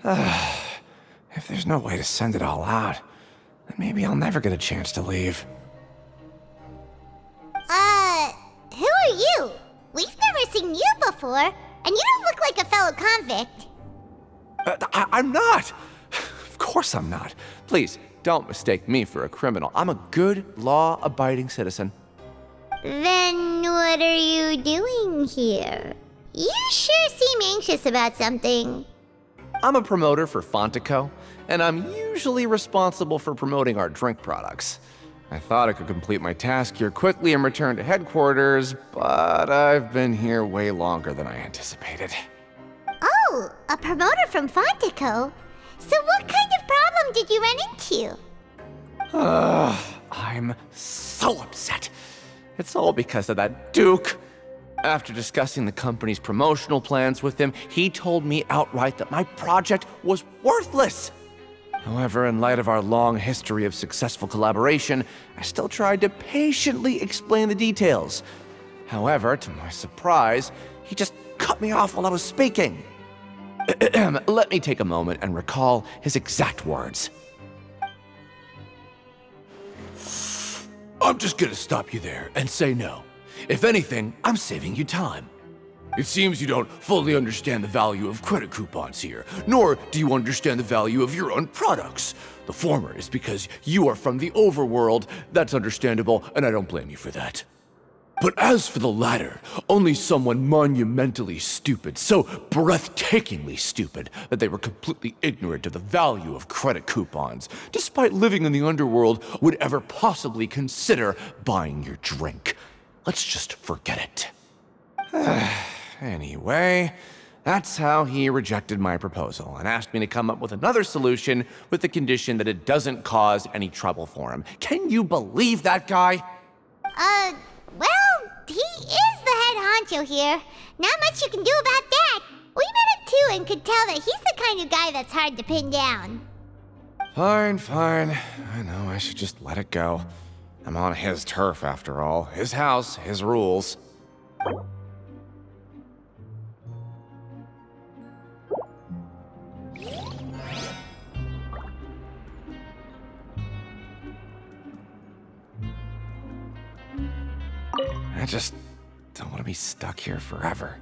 If there's no way to send it all out, then maybe I'll never get a chance to leave. Who are you? We've never seen you before, and you don't look like a fellow convict. I'm not! Of course I'm not. Please, don't mistake me for a criminal. I'm a good, law-abiding citizen. Then what are you doing here? You sure seem anxious about something. I'm a promoter for Fontaine, and I'm usually responsible for promoting our drink products. I thought I could complete my task here quickly and return to headquarters, but I've been here way longer than I anticipated. Oh, a promoter from Fontaine. So what kind of problem did you run into? I'm so upset. It's all because of that Duke. After discussing the company's promotional plans with him, he told me outright that my project was worthless. However, in light of our long history of successful collaboration, I still tried to patiently explain the details. However, to my surprise, he just cut me off while I was speaking. Let me take a moment and recall his exact words. I'm just gonna stop you there and say no. If anything, I'm saving you time. It seems you don't fully understand the value of credit coupons here, nor do you understand the value of your own products. The former is because you are from the overworld. That's understandable, and I don't blame you for that. But as for the latter, only someone monumentally stupid, so breathtakingly stupid that they were completely ignorant of the value of credit coupons, despite living in the underworld, would ever possibly consider buying your drink. Let's just forget it. Anyway, that's how he rejected my proposal and asked me to come up with another solution with the condition that it doesn't cause any trouble for him. Can you believe that guy? Well, he is the head honcho here. Not much you can do about that. We met him too and could tell that he's the kind of guy that's hard to pin down. Fine. I know I should just let it go. I'm on his turf after all. His house, his rules. I just don't want to be stuck here forever.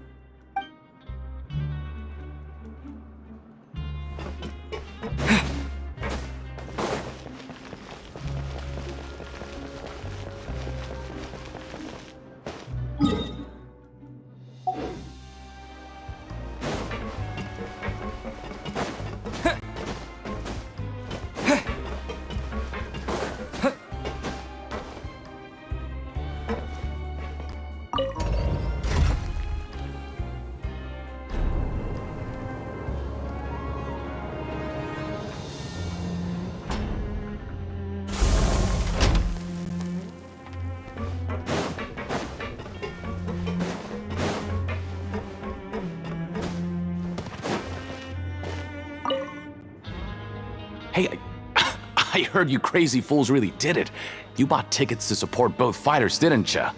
Hey, I heard you crazy fools really did it. You bought tickets to support both fighters, didn't ya?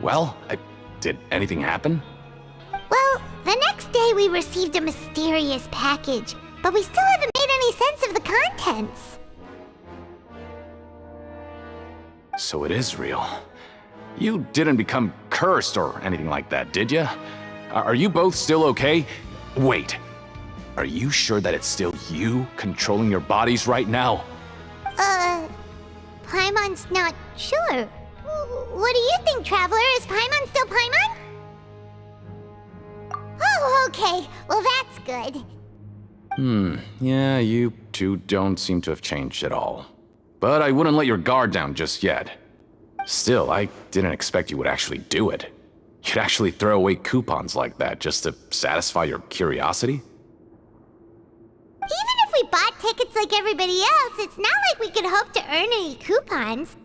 Well, did anything happen? Well, the next day we received a mysterious package, but we still haven't made any sense of the contents. So it is real. You didn't become cursed or anything like that, did ya? Are you both still okay? Wait. Are you sure that it's still you controlling your bodies right now? Paimon's not sure. What do you think, Traveler? Is Paimon still Paimon? Oh, okay. Well, that's good. Yeah, you two don't seem to have changed at all. But I wouldn't let your guard down just yet. Still, I didn't expect you would actually do it. You'd actually throw away coupons like that just to satisfy your curiosity? Even if we bought tickets like everybody else, it's not like we could hope to earn any coupons.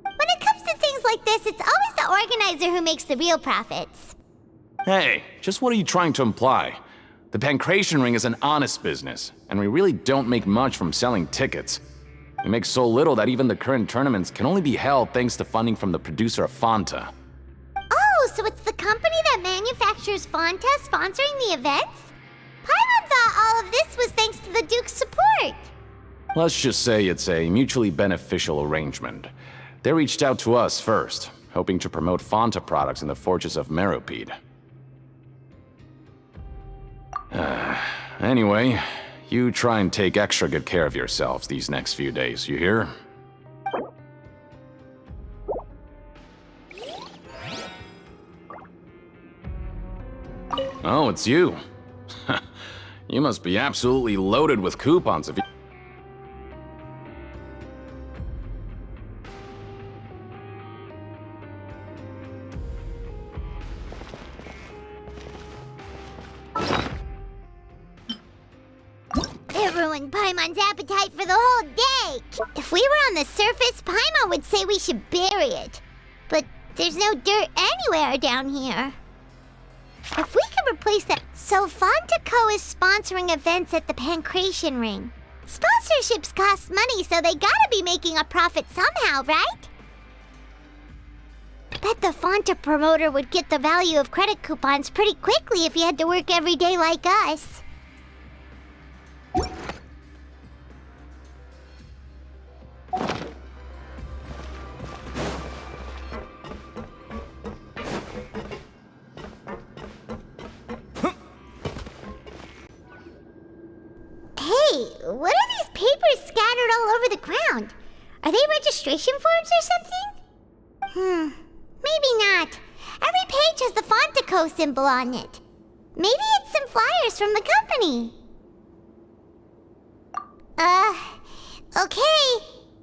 When it comes to things like this, it's always the organizer who makes the real profits. Hey, just what are you trying to imply? The Pancration Ring is an honest business, and we really don't make much from selling tickets. We make so little that even the current tournaments can only be held thanks to funding from the producer of Fanta. Oh, so it's the company that manufactures Fanta sponsoring the events? Paimon thought all all of this was thanks to the Duke's support. Let's just say it's a mutually beneficial arrangement. They reached out to us first, hoping to promote Fonta products in the Fortress of Meropide. Anyway, you try and take extra good care of yourselves these next few days, you hear? Oh, it's you. You must be absolutely loaded with coupons if you... It ruined Paimon's appetite for the whole day. If we were on the surface, Paimon would say we should bury it. But there's no dirt anywhere down here. If we could replace that... So Fonta Co. is sponsoring events at the Pancration Ring. Sponsorships cost money, so they gotta be making a profit somehow, right? Bet the Fonta promoter would get the value of credit coupons pretty quickly if he had to work every day like us. Hey, what are these papers scattered all over the ground? Are they registration forms or something? Maybe not. Every page has the Fontaco symbol on it. Maybe it's some flyers from the company. Okay.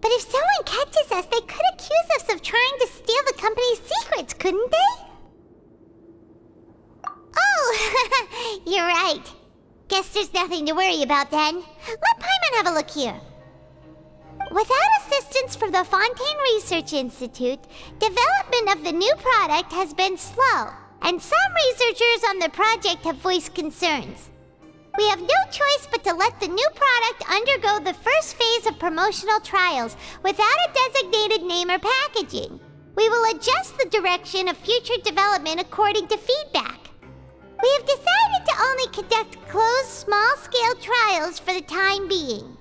But if someone catches us, they could accuse us of trying to steal the company's secrets, couldn't they? Oh, you're right. Guess there's nothing to worry about then. Let Paimon have a look here. Without assistance from the Fontaine Research Institute, development of the new product has been slow, and some researchers on the project have voiced concerns. We have no choice but to let the new product undergo the first phase of promotional trials without a designated name or packaging. We will adjust the direction of future development according to feedback. We have decided to only conduct closed, small-scale trials for the time being.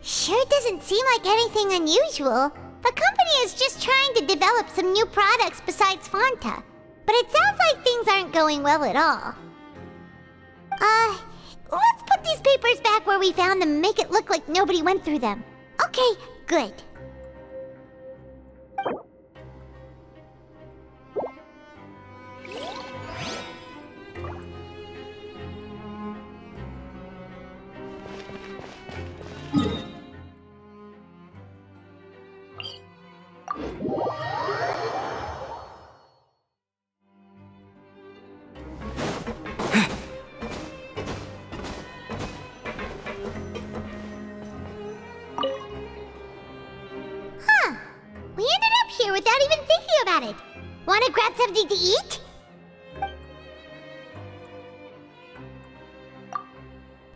Sure doesn't seem like anything unusual. The company is just trying to develop some new products besides Fonta. But it sounds like things aren't going well at all. Let's put these papers back where we found them and make it look like nobody went through them. Okay, good. We ended up here without even thinking about it. Wanna grab something to eat?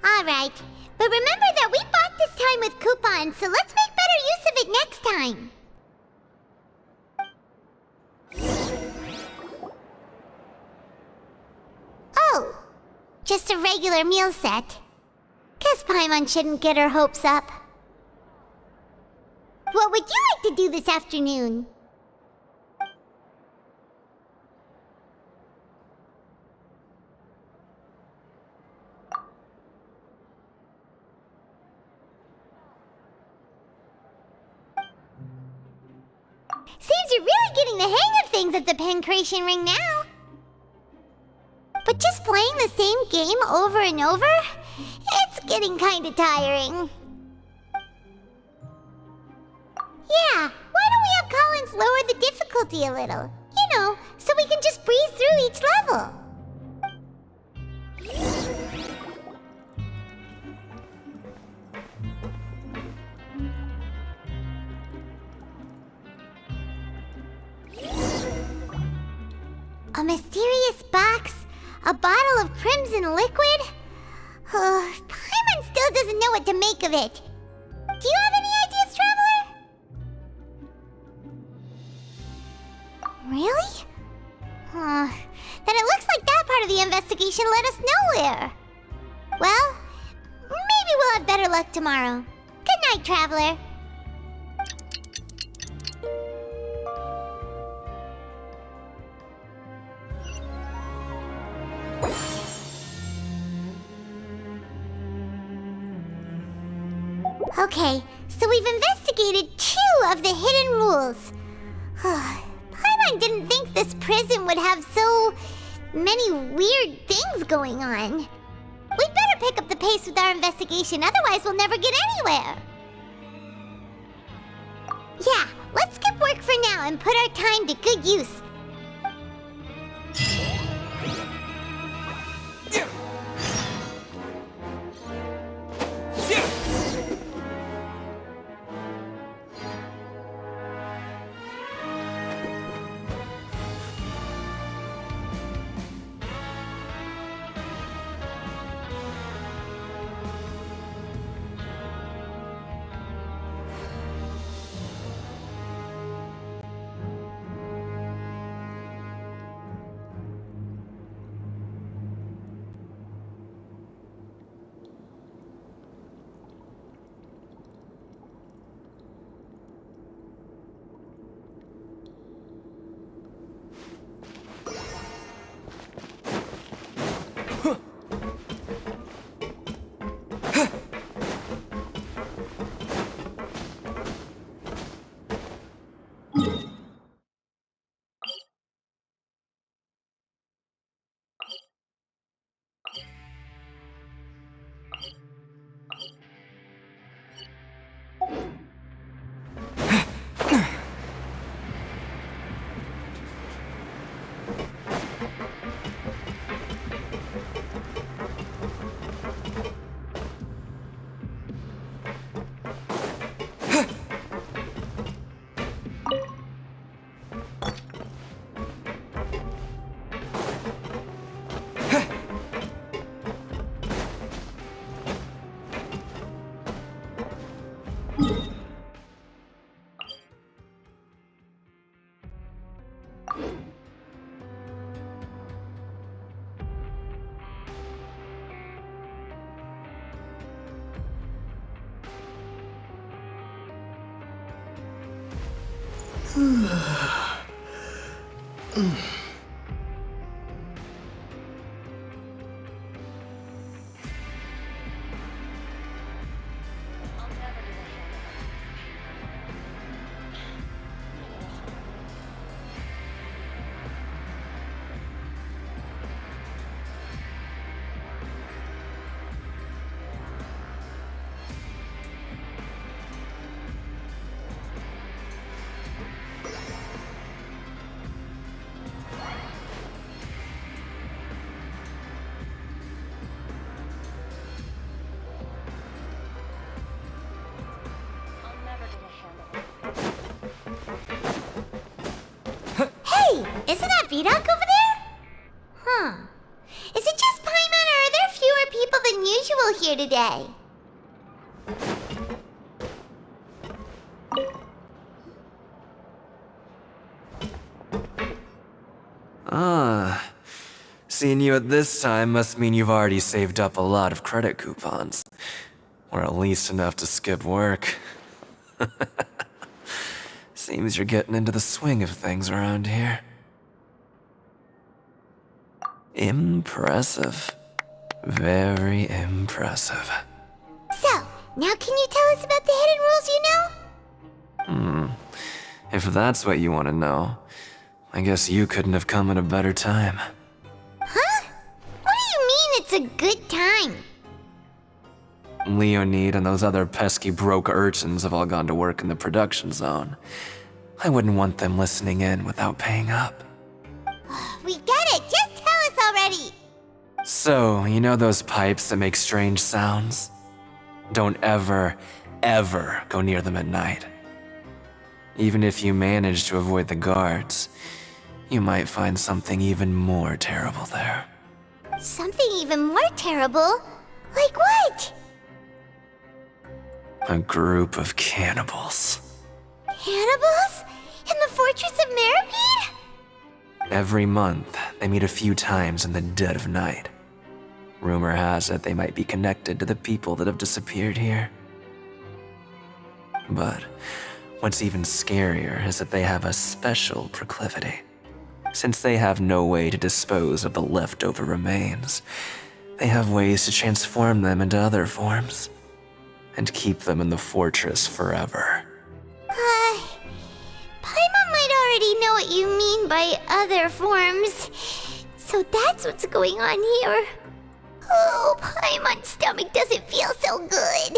Alright, but remember that we bought this time with coupons, so let's make better use of it next time. Oh, just a regular meal set. Guess Paimon shouldn't get her hopes up. What would you like to do this afternoon? Seems you're really getting the hang of things at the Pancration Ring now. But just playing the same game over and over? It's getting kinda tiring. Yeah, why don't we have Collins lower the difficulty a little? You know, so we can just breeze through each level. A mysterious box? A bottle of crimson liquid? Paimon still doesn't know what to make of it. Do you have any ideas, Traveler? Really? Then it looks like that part of the investigation led us nowhere. Well, maybe we'll have better luck tomorrow. Good night, Traveler. Okay, so we've investigated 2 of the hidden rules. Paimon didn't think this prison would have so many weird things going on. We'd better pick up the pace with our investigation, otherwise we'll never get anywhere. Yeah, let's skip work for now and put our time to good use. Isn't that Vidoc over there? Huh. Is it just Paimon, or are there fewer people than usual here today? Seeing you at this time must mean you've already saved up a lot of credit coupons. Or at least enough to skip work. Seems you're getting into the swing of things around here. Impressive. Very impressive. So, now can you tell us about the hidden rules you know? If that's what you want to know, I guess you couldn't have come at a better time. Huh? What do you mean it's a good time? Leonid and those other pesky broke urchins have all gone to work in the production zone. I wouldn't want them listening in without paying up. We get it! Just tell us already! So, you know those pipes that make strange sounds? Don't ever, ever go near them at night. Even if you manage to avoid the guards, you might find something even more terrible there. Something even more terrible? Like what? A group of cannibals. Cannibals? In the Fortress of Meripede? Every month, they meet a few times in the dead of night. Rumor has it they might be connected to the people that have disappeared here. But what's even scarier is that they have a special proclivity. Since they have no way to dispose of the leftover remains, they have ways to transform them into other forms and keep them in the fortress forever. Paimon might already know what you mean by other forms. So that's what's going on here. Oh, Paimon's stomach doesn't feel so good.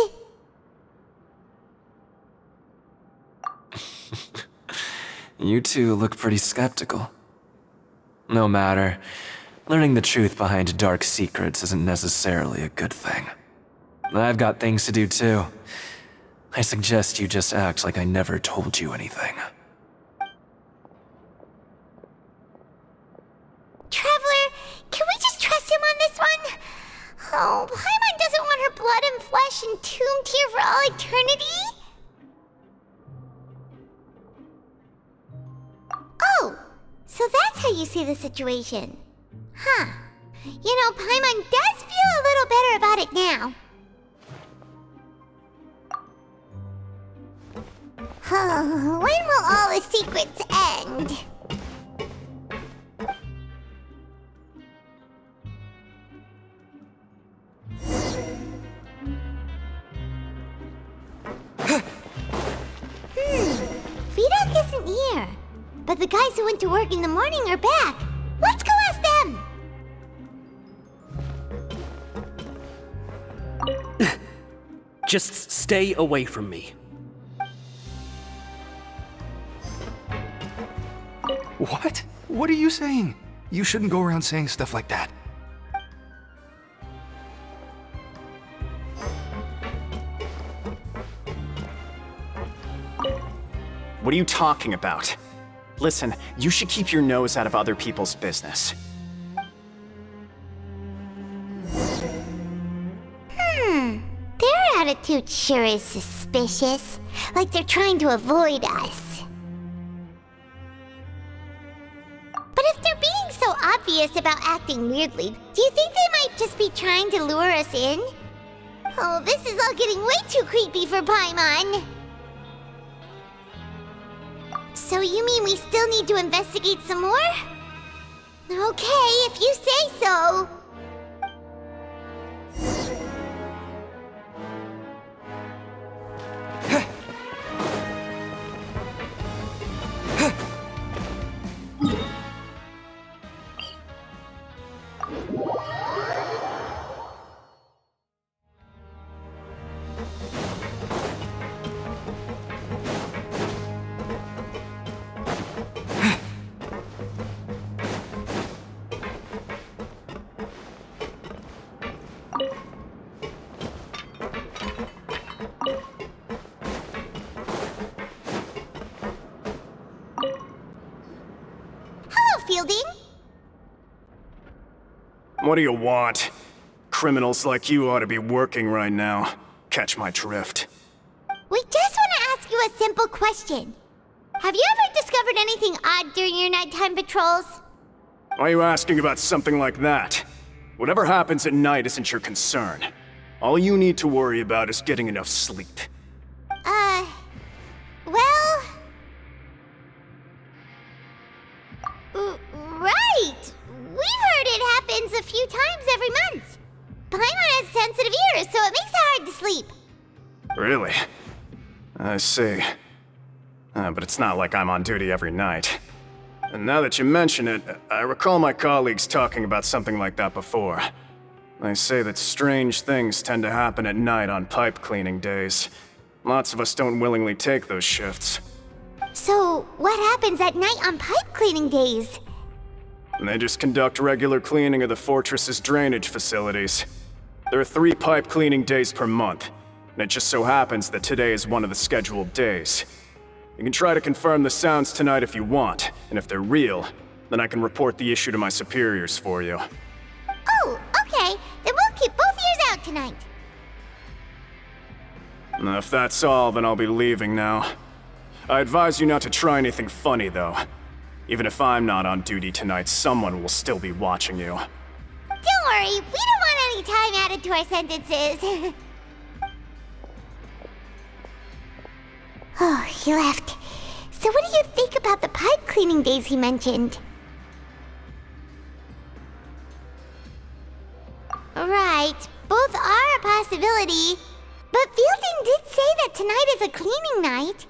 You two look pretty skeptical. No matter, learning the truth behind dark secrets isn't necessarily a good thing. I've got things to do too. I suggest you just act like I never told you anything. Traveler, can we just trust him on this one? Oh, Paimon doesn't want her blood and flesh entombed here for all eternity? Oh, so that's how you see the situation. Huh. You know, Paimon does feel a little better about it now. When will all the secrets end? Vidok isn't here. But the guys who went to work in the morning are back. Let's go ask them! Just stay away from me. What? What are you saying? You shouldn't go around saying stuff like that. What are you talking about? Listen, you should keep your nose out of other people's business. Their attitude sure is suspicious. Like they're trying to avoid us. But if they're being so obvious about acting weirdly, do you think they might just be trying to lure us in? Oh, this is all getting way too creepy for Paimon. So you mean we still need to investigate some more? Okay, if you say so. Fielding? What do you want? Criminals like you ought to be working right now. Catch my drift. We just want to ask you a simple question. Have you ever discovered anything odd during your nighttime patrols? Why are you asking about something like that? Whatever happens at night isn't your concern. All you need to worry about is getting enough sleep. Well... Right! We've heard it happens a few times every month. Paimon has sensitive ears, so it makes it hard to sleep. Really? I see. But it's not like I'm on duty every night. And now that you mention it, I recall my colleagues talking about something like that before. They say that strange things tend to happen at night on pipe cleaning days. Lots of us don't willingly take those shifts. So, what happens at night on pipe cleaning days? They just conduct regular cleaning of the fortress's drainage facilities. There are 3 pipe cleaning days per month, and it just so happens that today is one of the scheduled days. You can try to confirm the sounds tonight if you want, and if they're real, then I can report the issue to my superiors for you. Oh, okay. Then we'll keep both ears out tonight. If that's all, then I'll be leaving now. I advise you not to try anything funny, though. Even if I'm not on duty tonight, someone will still be watching you. Don't worry, we don't want funny time added to our sentences. Oh, he left. So what do you think about the pipe cleaning days he mentioned? Right, both are a possibility. But Fielding did say that tonight is a cleaning night.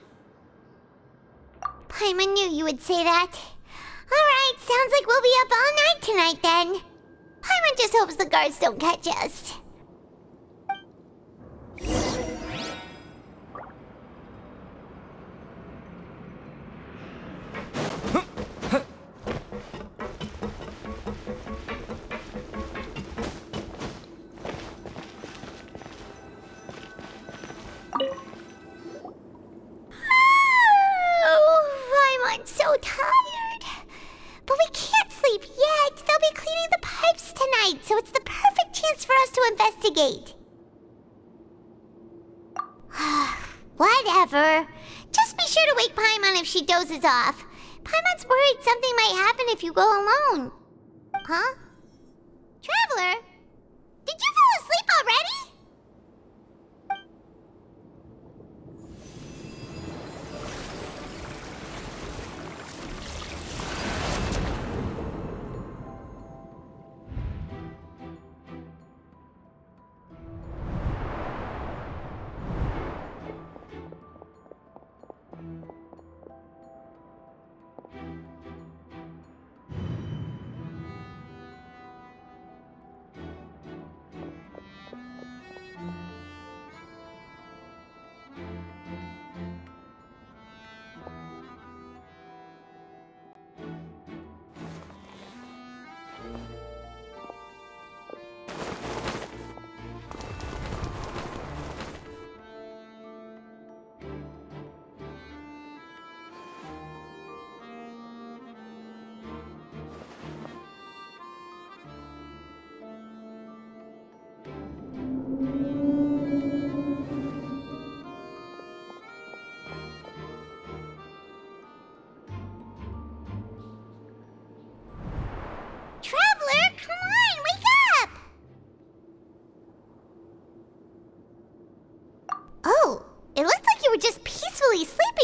Paimon knew you would say that. Alright, sounds like we'll be up all night tonight then. Paimon just hopes the guards don't catch us. I'm so tired. But we can't sleep yet. They'll be cleaning the pipes tonight, so it's the perfect chance for us to investigate. Whatever. Just be sure to wake Paimon if she dozes off. Paimon's worried something might happen if you go alone. Huh? Traveler? Did you fall asleep already?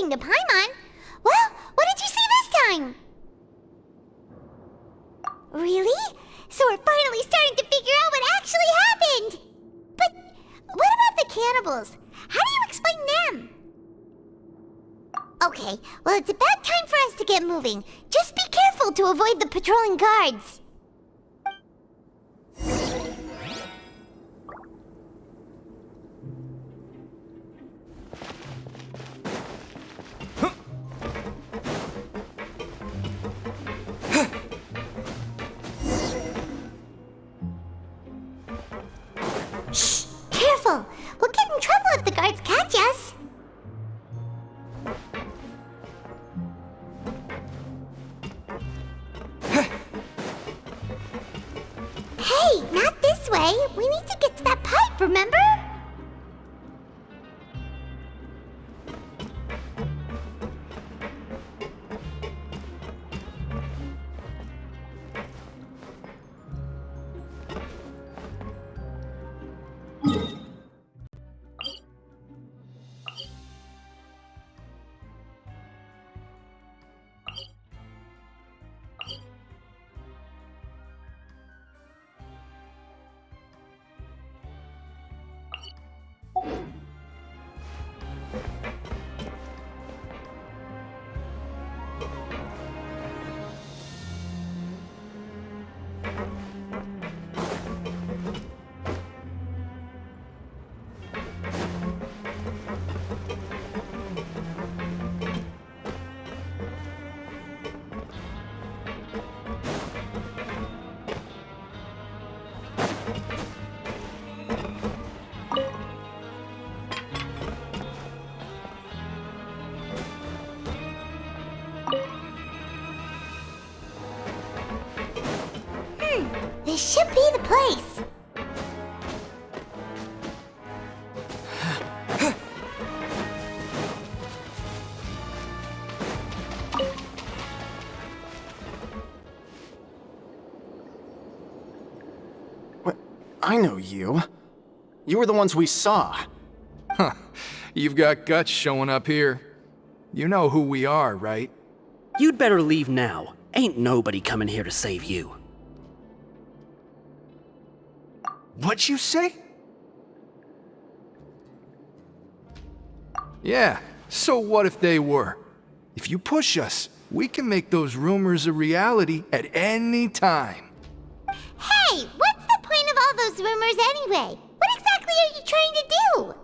To Paimon. Well, what did you see this time? Really? So we're finally starting to figure out what actually happened. But what about the cannibals? How do you explain them? Okay, well it's about time for us to get moving. Just be careful to avoid the patrolling guards. We'll get in trouble if the guards catch us. Hey, not this way. We need to get to that pipe, remember? This should be the place. I know you. You were the ones we saw. Huh. You've got guts showing up here. You know who we are, right? You'd better leave now. Ain't nobody coming here to save you. What'd you say? Yeah, so what if they were? If you push us, we can make those rumors a reality at any time. Hey, what's the point of all those rumors anyway? What exactly are you trying to do?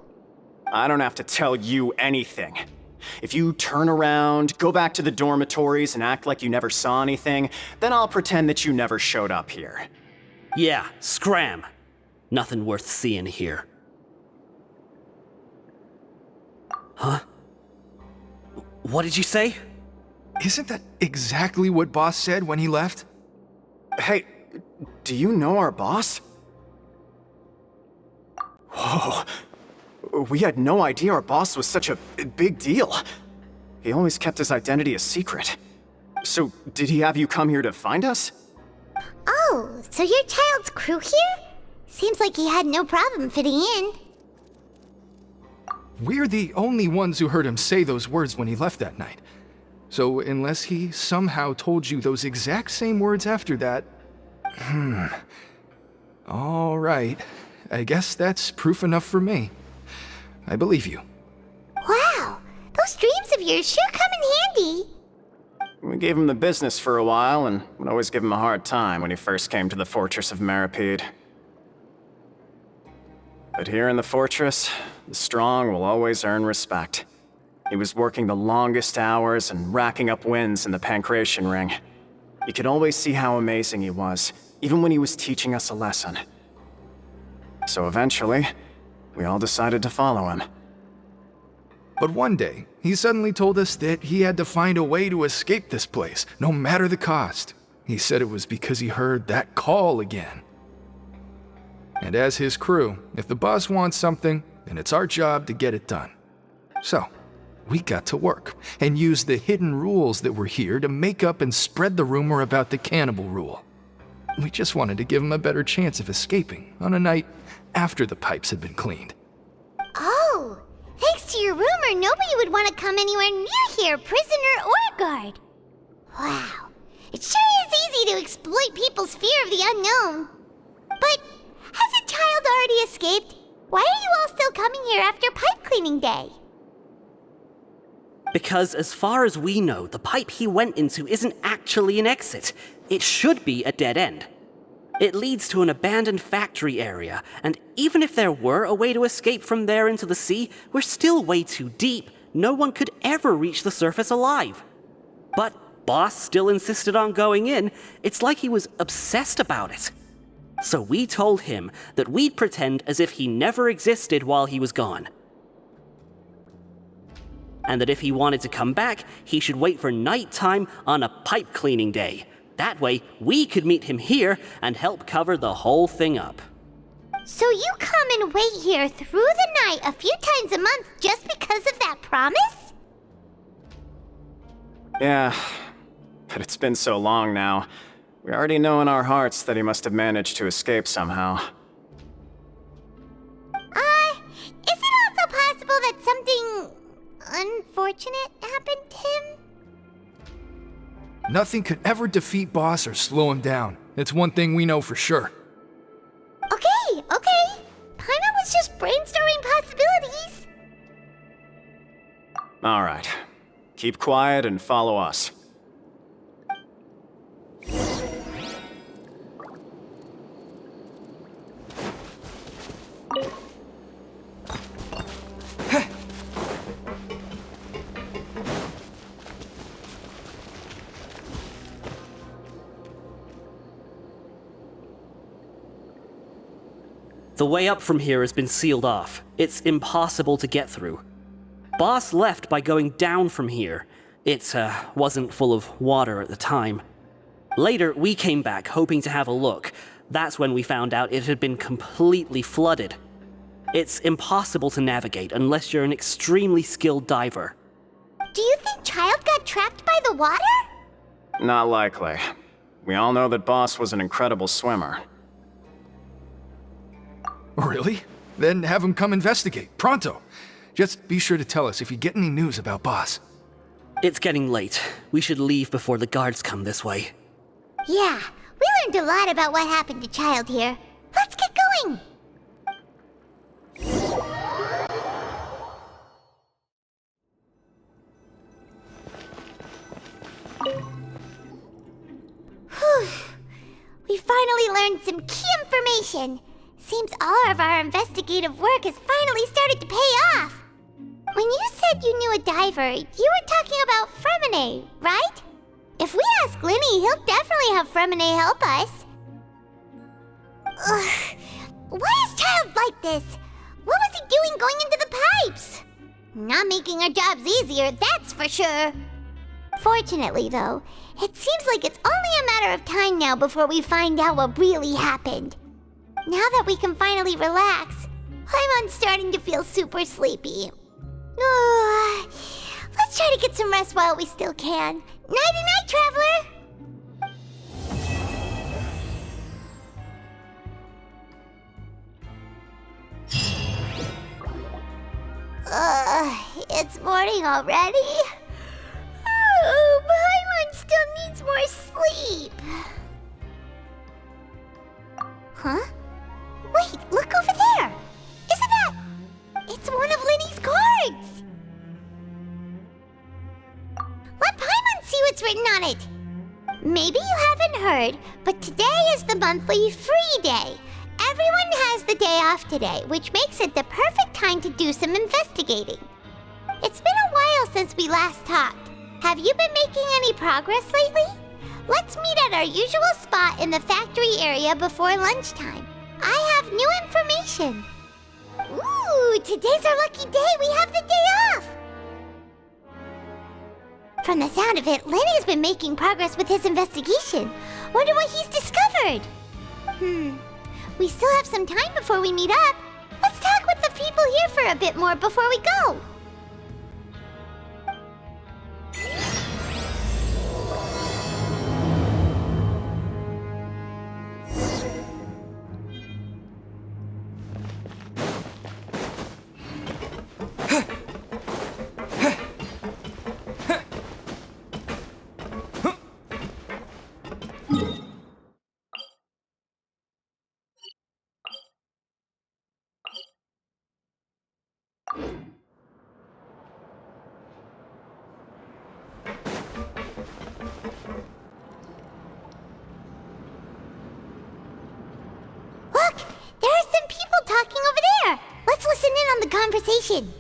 I don't have to tell you anything. If you turn around, go back to the dormitories, and act like you never saw anything, then I'll pretend that you never showed up here. Yeah, scram. Nothing worth seeing here. Huh? What did you say? Isn't that exactly what Boss said when he left? Hey, do you know our boss? Whoa. We had no idea our boss was such a big deal. He always kept his identity a secret. So, did he have you come here to find us? Oh, so your child's crew here? Seems like he had no problem fitting in. We're the only ones who heard him say those words when he left that night. So unless he somehow told you those exact same words after that... All right. I guess that's proof enough for me. I believe you. Wow, those dreams of yours sure come in handy. We gave him the business for a while and would always give him a hard time when he first came to the fortress of Maripede. But here in the fortress, the strong will always earn respect. He was working the longest hours and racking up wins in the Pancration Ring. You could always see how amazing he was, even when he was teaching us a lesson. So eventually, we all decided to follow him. But one day, he suddenly told us that he had to find a way to escape this place, no matter the cost. He said it was because he heard that call again. And as his crew, if the boss wants something, then it's our job to get it done. So, we got to work, and used the hidden rules that were here to make up and spread the rumor about the cannibal rule. We just wanted to give him a better chance of escaping on a night after the pipes had been cleaned. Oh, thanks to your rumor, nobody would want to come anywhere near here, prisoner or guard. Wow, it sure is easy to exploit people's fear of the unknown. But hasn't Child already escaped? Why are you all still coming here after pipe cleaning day? Because as far as we know, the pipe he went into isn't actually an exit. It should be a dead end. It leads to an abandoned factory area, and even if there were a way to escape from there into the sea, we're still way too deep. No one could ever reach the surface alive. But Boss still insisted on going in. It's like he was obsessed about it. So we told him that we'd pretend as if he never existed while he was gone. And that if he wanted to come back, he should wait for nighttime on a pipe cleaning day. That way, we could meet him here and help cover the whole thing up. So you come and wait here through the night a few times a month just because of that promise? Yeah, but it's been so long now. We already know in our hearts that he must have managed to escape somehow. Is it also possible that something unfortunate happened to him? Nothing could ever defeat Boss or slow him down. It's one thing we know for sure. Okay. Paimon was just brainstorming possibilities. All right. Keep quiet and follow us. The way up from here has been sealed off. It's impossible to get through. Boss left by going down from here. It wasn't full of water at the time. Later, we came back hoping to have a look. That's when we found out it had been completely flooded. It's impossible to navigate unless you're an extremely skilled diver. Do you think Child got trapped by the water? Not likely. We all know that Boss was an incredible swimmer. Really? Then have him come investigate, pronto. Just be sure to tell us if you get any news about Boss. It's getting late. We should leave before the guards come this way. Yeah, we learned a lot about what happened to Child here. Let's get going! Whew. We finally learned some key information. Seems all of our investigative work has finally started to pay off. When you said you knew a diver, you were talking about Fremine, right? If we ask Linny, he'll definitely have Fremine help us. Ugh. Why is Child like this? What was he doing going into the pipes? Not making our jobs easier, that's for sure. Fortunately, though, it seems like it's only a matter of time now before we find out what really happened. Now that we can finally relax, I'm starting to feel super sleepy. Let's try to get some rest while we still can. Nighty-night, traveler! It's morning already? Oh, Paimon still needs more sleep. Huh? Wait, look over there! Isn't that... It's one of Linny's cards! Let Paimon see what's written on it! Maybe you haven't heard, but today is the monthly free day. Everyone has the day off today, which makes it the perfect time to do some investigating. It's been a while since we last talked. Have you been making any progress lately? Let's meet at our usual spot in the factory area before lunchtime. I have new information. Ooh, today's our lucky day. We have the day off. From the sound of it, Lenny's been making progress with his investigation. Wonder what he's discovered. We still have some time before we meet up. Let's talk with the people here for a bit more before we go. Look! There are some people talking over there! Let's listen in on the conversation.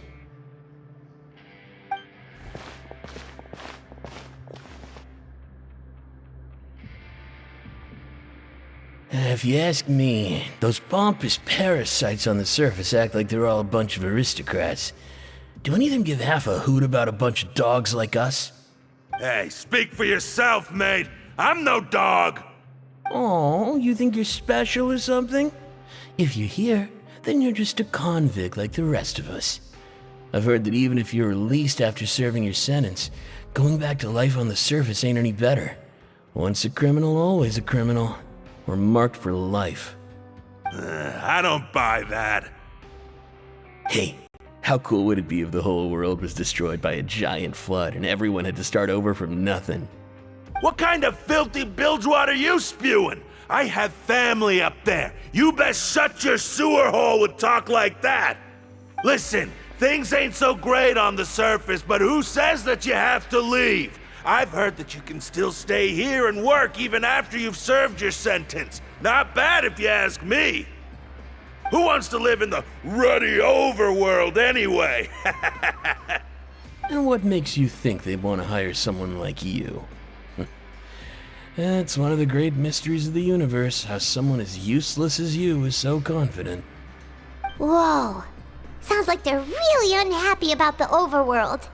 If you ask me, those pompous parasites on the surface act like they're all a bunch of aristocrats. Do any of them give half a hoot about a bunch of dogs like us? Hey, speak for yourself, mate. I'm no dog. Oh, you think you're special or something? If you're here, then you're just a convict like the rest of us. I've heard that even if you're released after serving your sentence, going back to life on the surface ain't any better. Once a criminal, always a criminal. We're marked for life. I don't buy that. Hey, how cool would it be if the whole world was destroyed by a giant flood and everyone had to start over from nothing? What kind of filthy bilge water you spewing? I have family up there. You best shut your sewer hole with talk like that. Listen, things ain't so great on the surface, but who says that you have to leave? I've heard that you can still stay here and work even after you've served your sentence. Not bad if you ask me. Who wants to live in the ruddy overworld anyway? And what makes you think they'd want to hire someone like you? It's one of the great mysteries of the universe, how someone as useless as you is so confident. Whoa. Sounds like they're really unhappy about the overworld.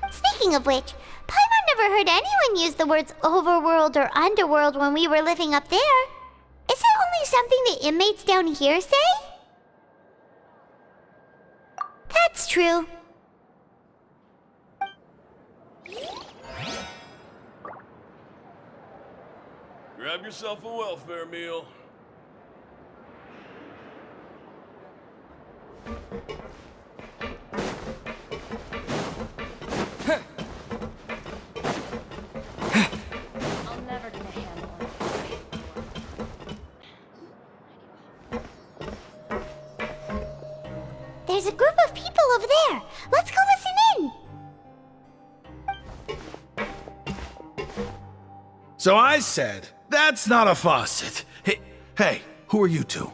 Speaking of which, Paimon never heard anyone use the words overworld or underworld when we were living up there. Is it only something the inmates down here say? That's true. Grab yourself a welfare meal. a group of people over there. Let's go listen in. So I said, that's not a faucet. Hey, who are you two?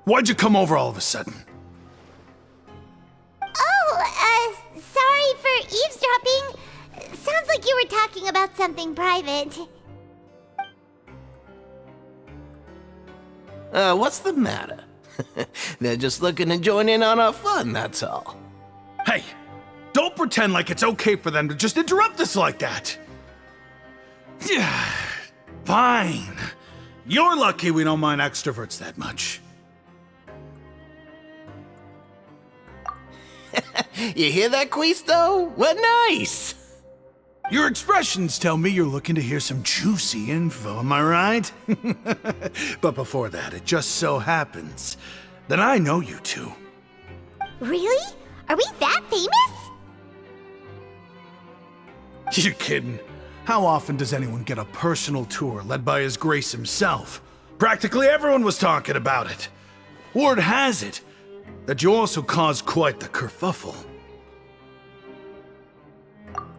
Why'd you come over all of a sudden? Oh, sorry for eavesdropping. Sounds like you were talking about something private. What's the matter? They're just looking to join in on our fun, that's all. Hey, don't pretend like it's okay for them to just interrupt us like that. Yeah, fine. You're lucky we don't mind extroverts that much. You hear that, Quisto? What nice! Your expressions tell me you're looking to hear some juicy info, am I right? But before that, it just so happens that I know you two. Really? Are we that famous? You're kidding. How often does anyone get a personal tour led by His Grace himself? Practically everyone was talking about it. Word has it that you also caused quite the kerfuffle.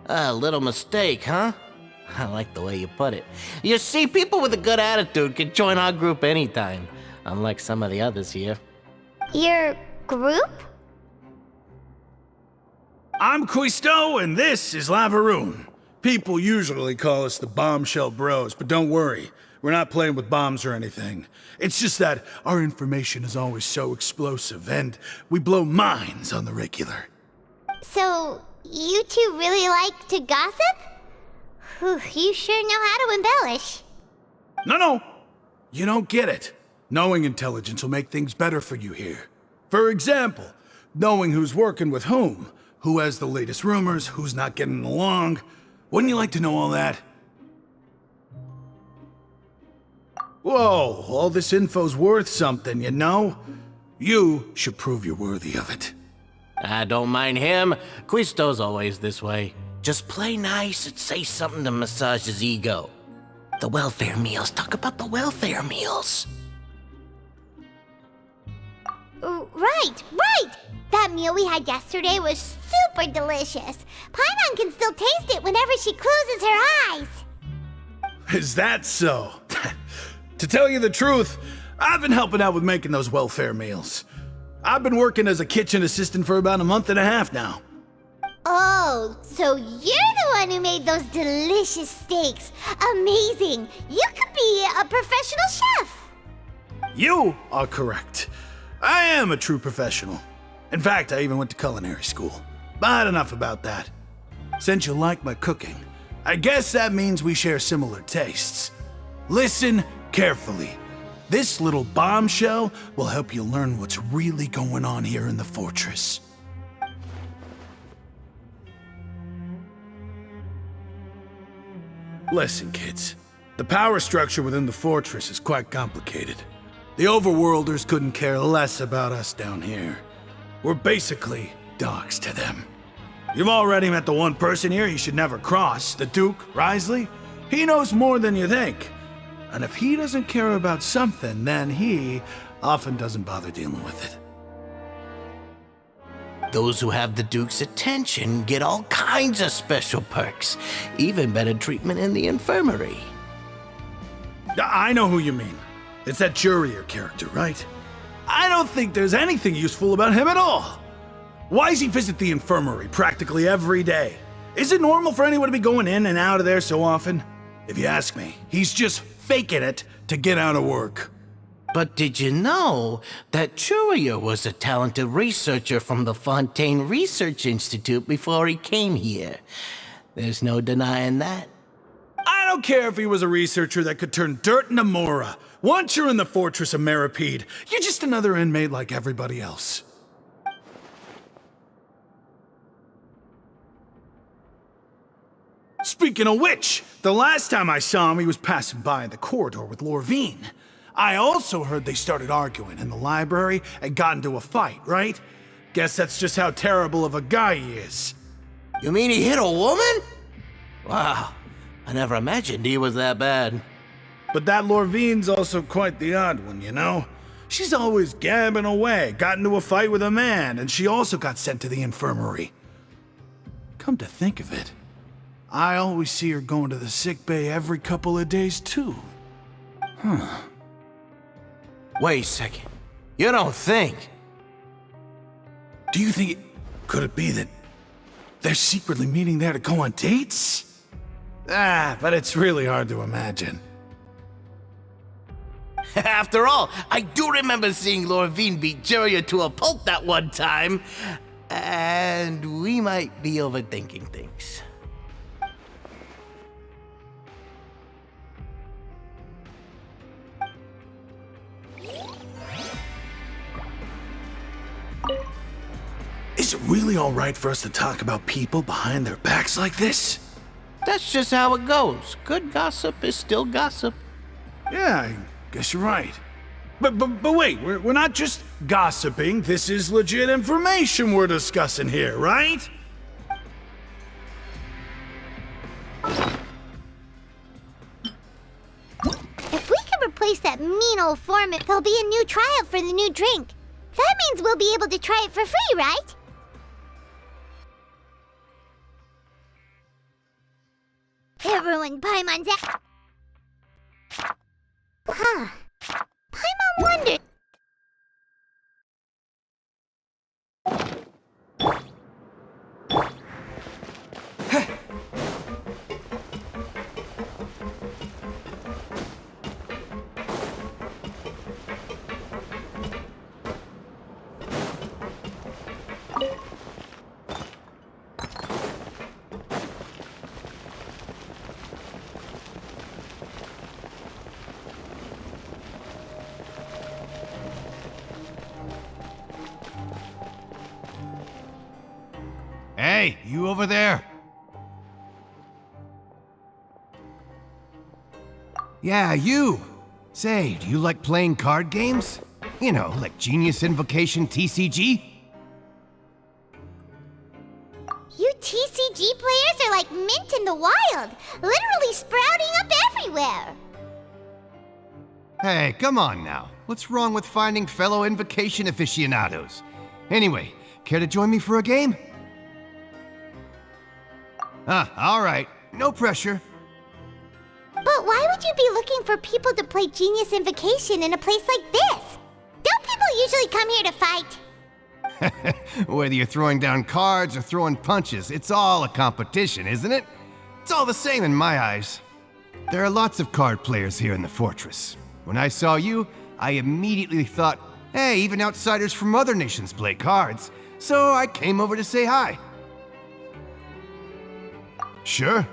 A little mistake, huh? I like the way you put it. You see, people with a good attitude can join our group anytime, unlike some of the others here. Your group? I'm Quisto, and this is Lavaroon. People usually call us the Bombshell Bros, but don't worry, we're not playing with bombs or anything. It's just that our information is always so explosive, and we blow minds on the regular. So, you two really like to gossip? Whew, you sure know how to embellish. No, you don't get it. Knowing intelligence will make things better for you here. For example, knowing who's working with whom, who has the latest rumors, who's not getting along. Wouldn't you like to know all that? Whoa, all this info's worth something, you know? You should prove you're worthy of it. I don't mind him. Quisto's always this way. Just play nice and say something to massage his ego. The welfare meals. Talk about the welfare meals. Right. That meal we had yesterday was super delicious. Paimon can still taste it whenever she closes her eyes. Is that so? To tell you the truth, I've been helping out with making those welfare meals. I've been working as a kitchen assistant for about a month and a half now. Oh, so you're the one who made those delicious steaks. Amazing. You could be a professional chef. You are correct. I am a true professional. In fact, I even went to culinary school. But enough about that. Since you like my cooking, I guess that means we share similar tastes. Listen carefully. This little bombshell will help you learn what's really going on here in the fortress. Listen, kids. The power structure within the fortress is quite complicated. The overworlders couldn't care less about us down here. We're basically dogs to them. You've already met the one person here you should never cross, the Duke, Risley. He knows more than you think. And if he doesn't care about something, then he often doesn't bother dealing with it. Those who have the Duke's attention get all kinds of special perks, even better treatment in the infirmary. I know who you mean. It's that Jurier character, right? I don't think there's anything useful about him at all. Why does he visit the infirmary practically every day? Is it normal for anyone to be going in and out of there so often? If you ask me, he's just faking it to get out of work. But did you know that Jurier was a talented researcher from the Fontaine Research Institute before he came here? There's no denying that. I don't care if he was a researcher that could turn dirt into Mora. Once you're in the fortress of Meripede, you're just another inmate like everybody else. Speaking of which, the last time I saw him, he was passing by in the corridor with Lorvine. I also heard they started arguing in the library and got into a fight, right? Guess that's just how terrible of a guy he is. You mean he hit a woman? Wow, I never imagined he was that bad. But that Lorvine's also quite the odd one, you know? She's always gabbing away, got into a fight with a man, and she also got sent to the infirmary. Come to think of it, I always see her going to the sick bay every couple of days, too. Wait a second. You don't think? Do you think could it be that they're secretly meeting there to go on dates? But it's really hard to imagine. After all, I do remember seeing Lorvine beat Juria to a pulp that one time. And we might be overthinking things. Is it really all right for us to talk about people behind their backs like this? That's just how it goes. Good gossip is still gossip. Yeah, I guess you're right. But wait, we're not just gossiping. This is legit information we're discussing here, right? If we can replace that mean old foreman, there'll be a new trial for the new drink. That means we'll be able to try it for free, right? Everyone, Paimon's out. Huh. Paimon wondered. Hey, you over there? Yeah, you. Say, do you like playing card games? You know, like Genius Invocation TCG? You TCG players are like mint in the wild, literally sprouting up everywhere. Hey, come on now. What's wrong with finding fellow Invocation aficionados? Anyway, care to join me for a game? All right. No pressure. But why would you be looking for people to play Genius Invocation in a place like this? Don't people usually come here to fight? Whether you're throwing down cards or throwing punches, it's all a competition, isn't it? It's all the same in my eyes. There are lots of card players here in the fortress. When I saw you, I immediately thought, hey, even outsiders from other nations play cards. So I came over to say hi. Sure.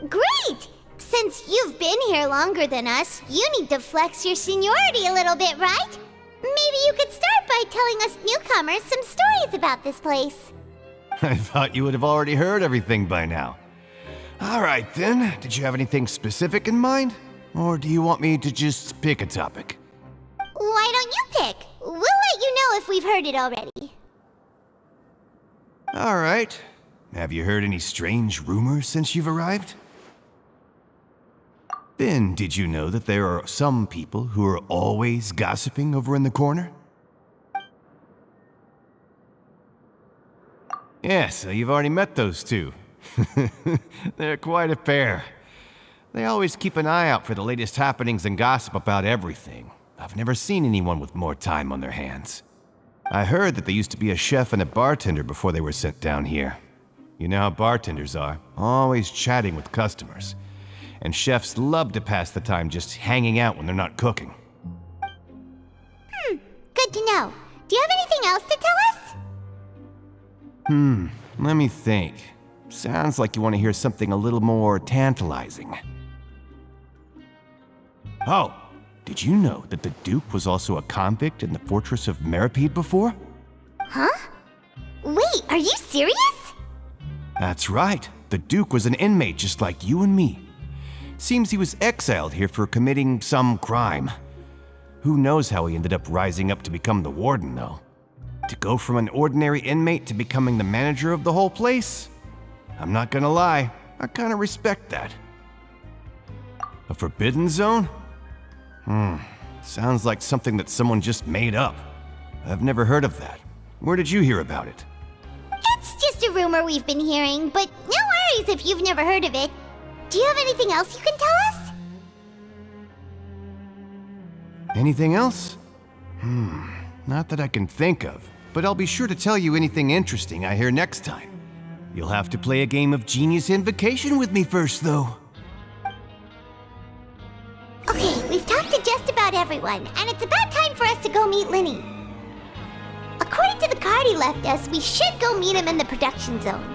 Great! Since you've been here longer than us, you need to flex your seniority a little bit, right? Maybe you could start by telling us newcomers some stories about this place. I thought you would have already heard everything by now. All right then, did you have anything specific in mind? Or do you want me to just pick a topic? Why don't you pick? We'll let you know if we've heard it already. All right. Have you heard any strange rumors since you've arrived? Then, did you know that there are some people who are always gossiping over in the corner? Yeah, so you've already met those two. They're quite a pair. They always keep an eye out for the latest happenings and gossip about everything. I've never seen anyone with more time on their hands. I heard that they used to be a chef and a bartender before they were sent down here. You know how bartenders are, always chatting with customers. And chefs love to pass the time just hanging out when they're not cooking. Good to know. Do you have anything else to tell us? Let me think. Sounds like you want to hear something a little more tantalizing. Oh, did you know that the Duke was also a convict in the fortress of Meripede before? Huh? Wait, are you serious? That's right. The Duke was an inmate just like you and me. Seems he was exiled here for committing some crime. Who knows how he ended up rising up to become the warden, though? To go from an ordinary inmate to becoming the manager of the whole place? I'm not gonna lie, I kinda respect that. A forbidden zone? Sounds like something that someone just made up. I've never heard of that. Where did you hear about it? It's just a rumor we've been hearing, but no worries if you've never heard of it. Do you have anything else you can tell us? Anything else? Not that I can think of, but I'll be sure to tell you anything interesting I hear next time. You'll have to play a game of Genius Invocation with me first, though. Okay, we've talked to just about everyone, and it's about time for us to go meet Linny. According to the card he left us, we should go meet him in the production zone.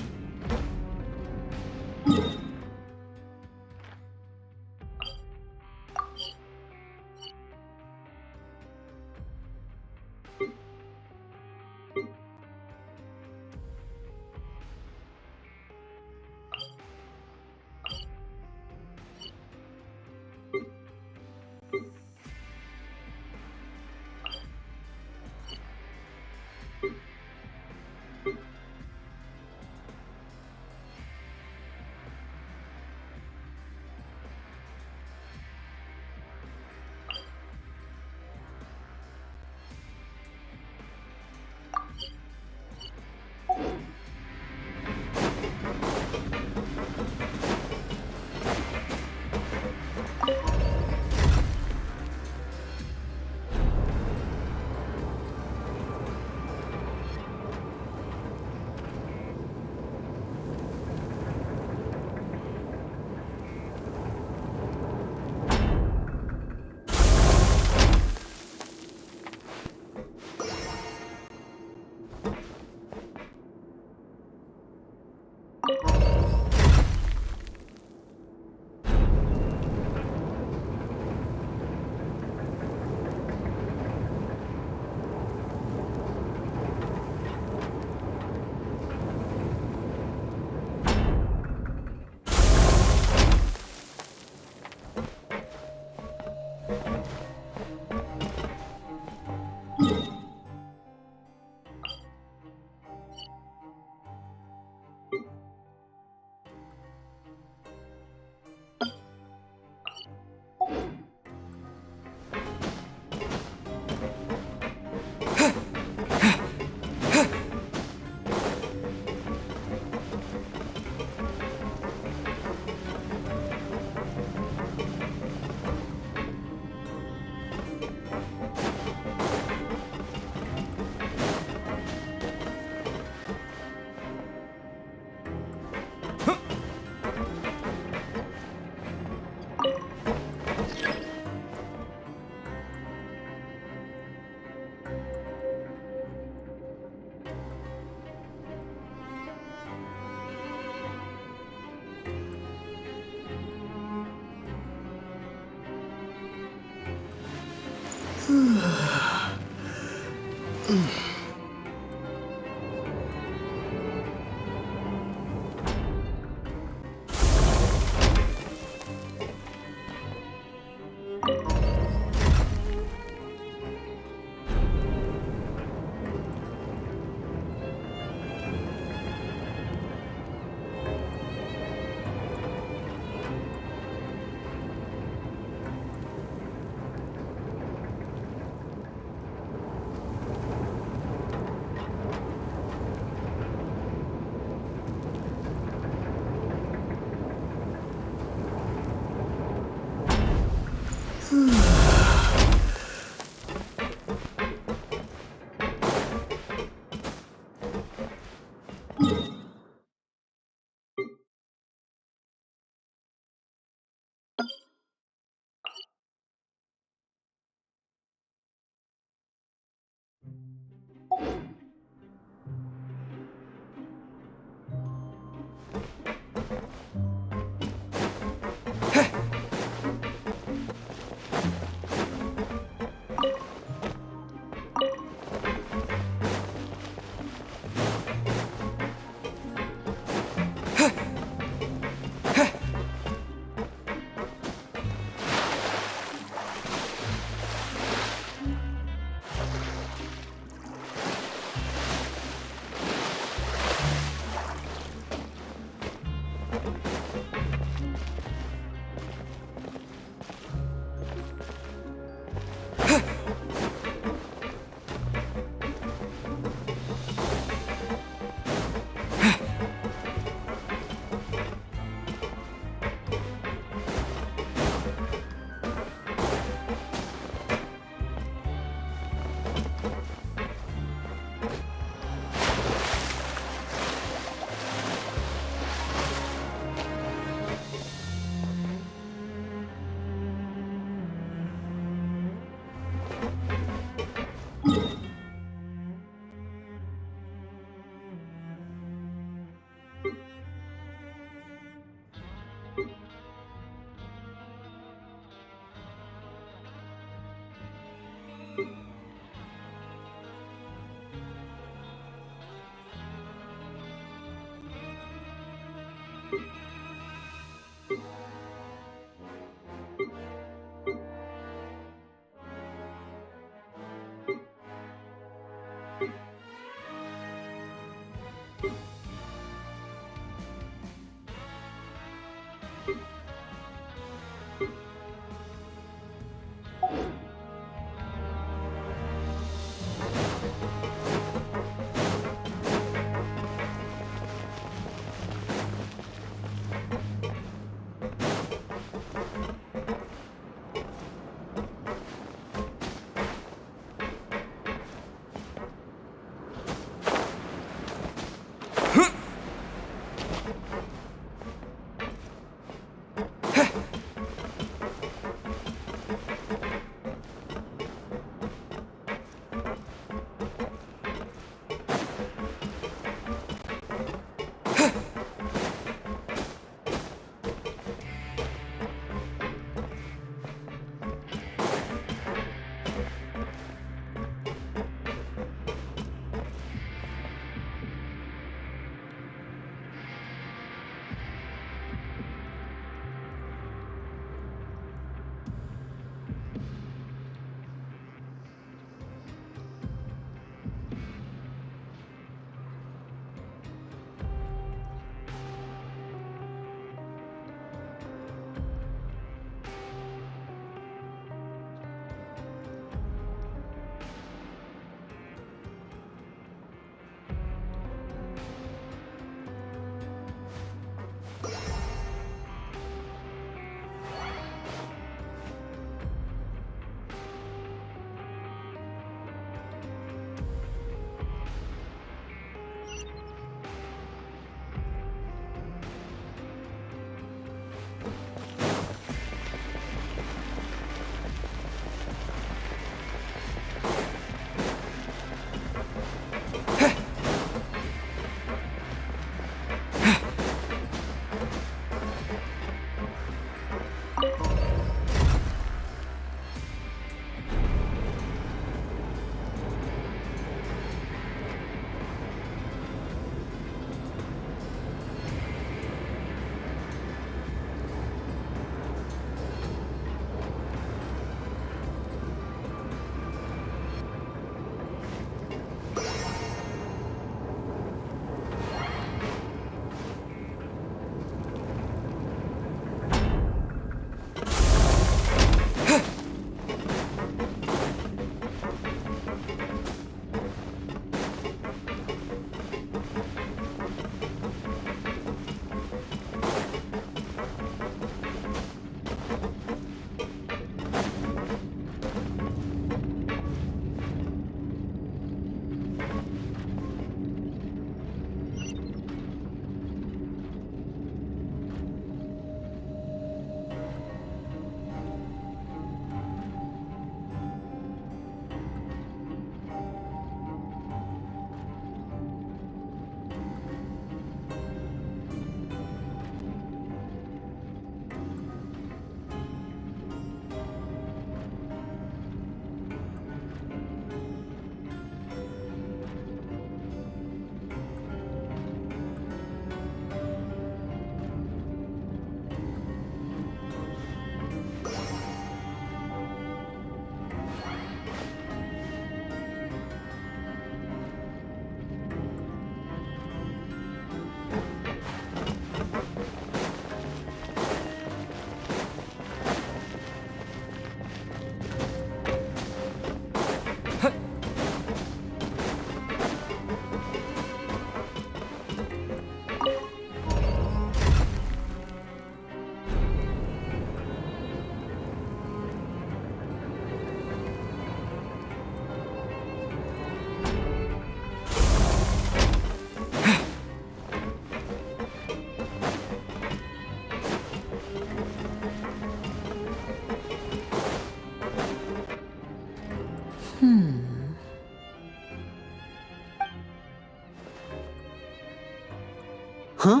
Huh?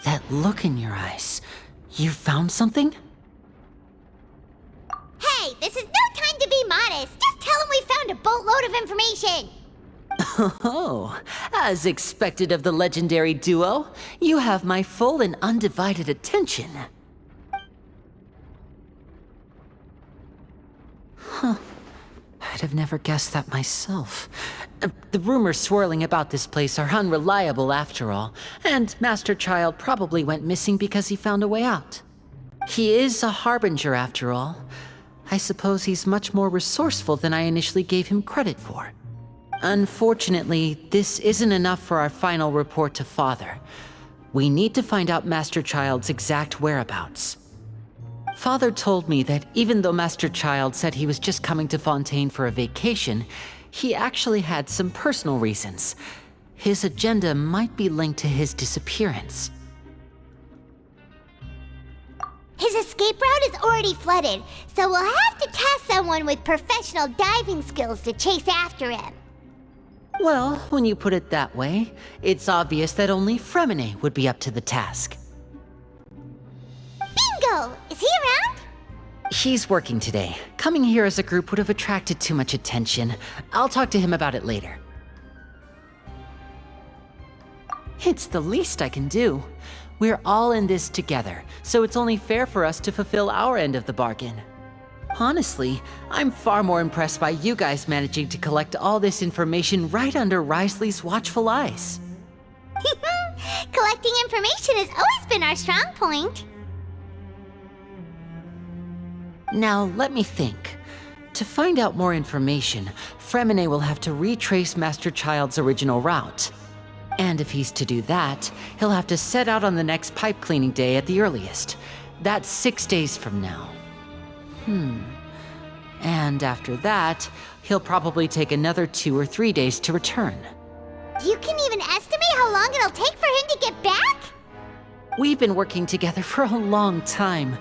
That look in your eyes. You found something? Hey, this is no time to be modest. Just tell him we found a boatload of of information! Oh, as expected of the legendary duo, you have my full and undivided attention. Huh. I'd have never guessed that myself. The rumors swirling about this place are unreliable after all, and Master Child probably went missing because he found a way out. He is a harbinger after all. I suppose he's much more resourceful than I initially gave him credit for. Unfortunately, this isn't enough for our final report to Father. We need to find out Master Child's exact whereabouts. Father told me that even though Master Child said he was just coming to Fontaine for a vacation, he actually had some personal reasons. His agenda might be linked to his disappearance. His escape route is already flooded, so we'll have to task someone with professional diving skills to chase after him. Well, when you put it that way, it's obvious that only Fremine would be up to the task. Bingo! Is he around? He's working today. Coming here as a group would have attracted too much attention. I'll talk to him about it later. It's the least I can do. We're all in this together, so it's only fair for us to fulfill our end of the bargain. Honestly, I'm far more impressed by you guys managing to collect all this information right under Risley's watchful eyes. Collecting information has always been our strong point. Now, let me think. To find out more information, Fremine will have to retrace Master Child's original route. And if he's to do that, he'll have to set out on the next pipe cleaning day at the earliest. That's 6 days from now. And after that, he'll probably take another 2 or 3 days to return. You can even estimate how long it'll take for him to get back? We've been working together for a long time.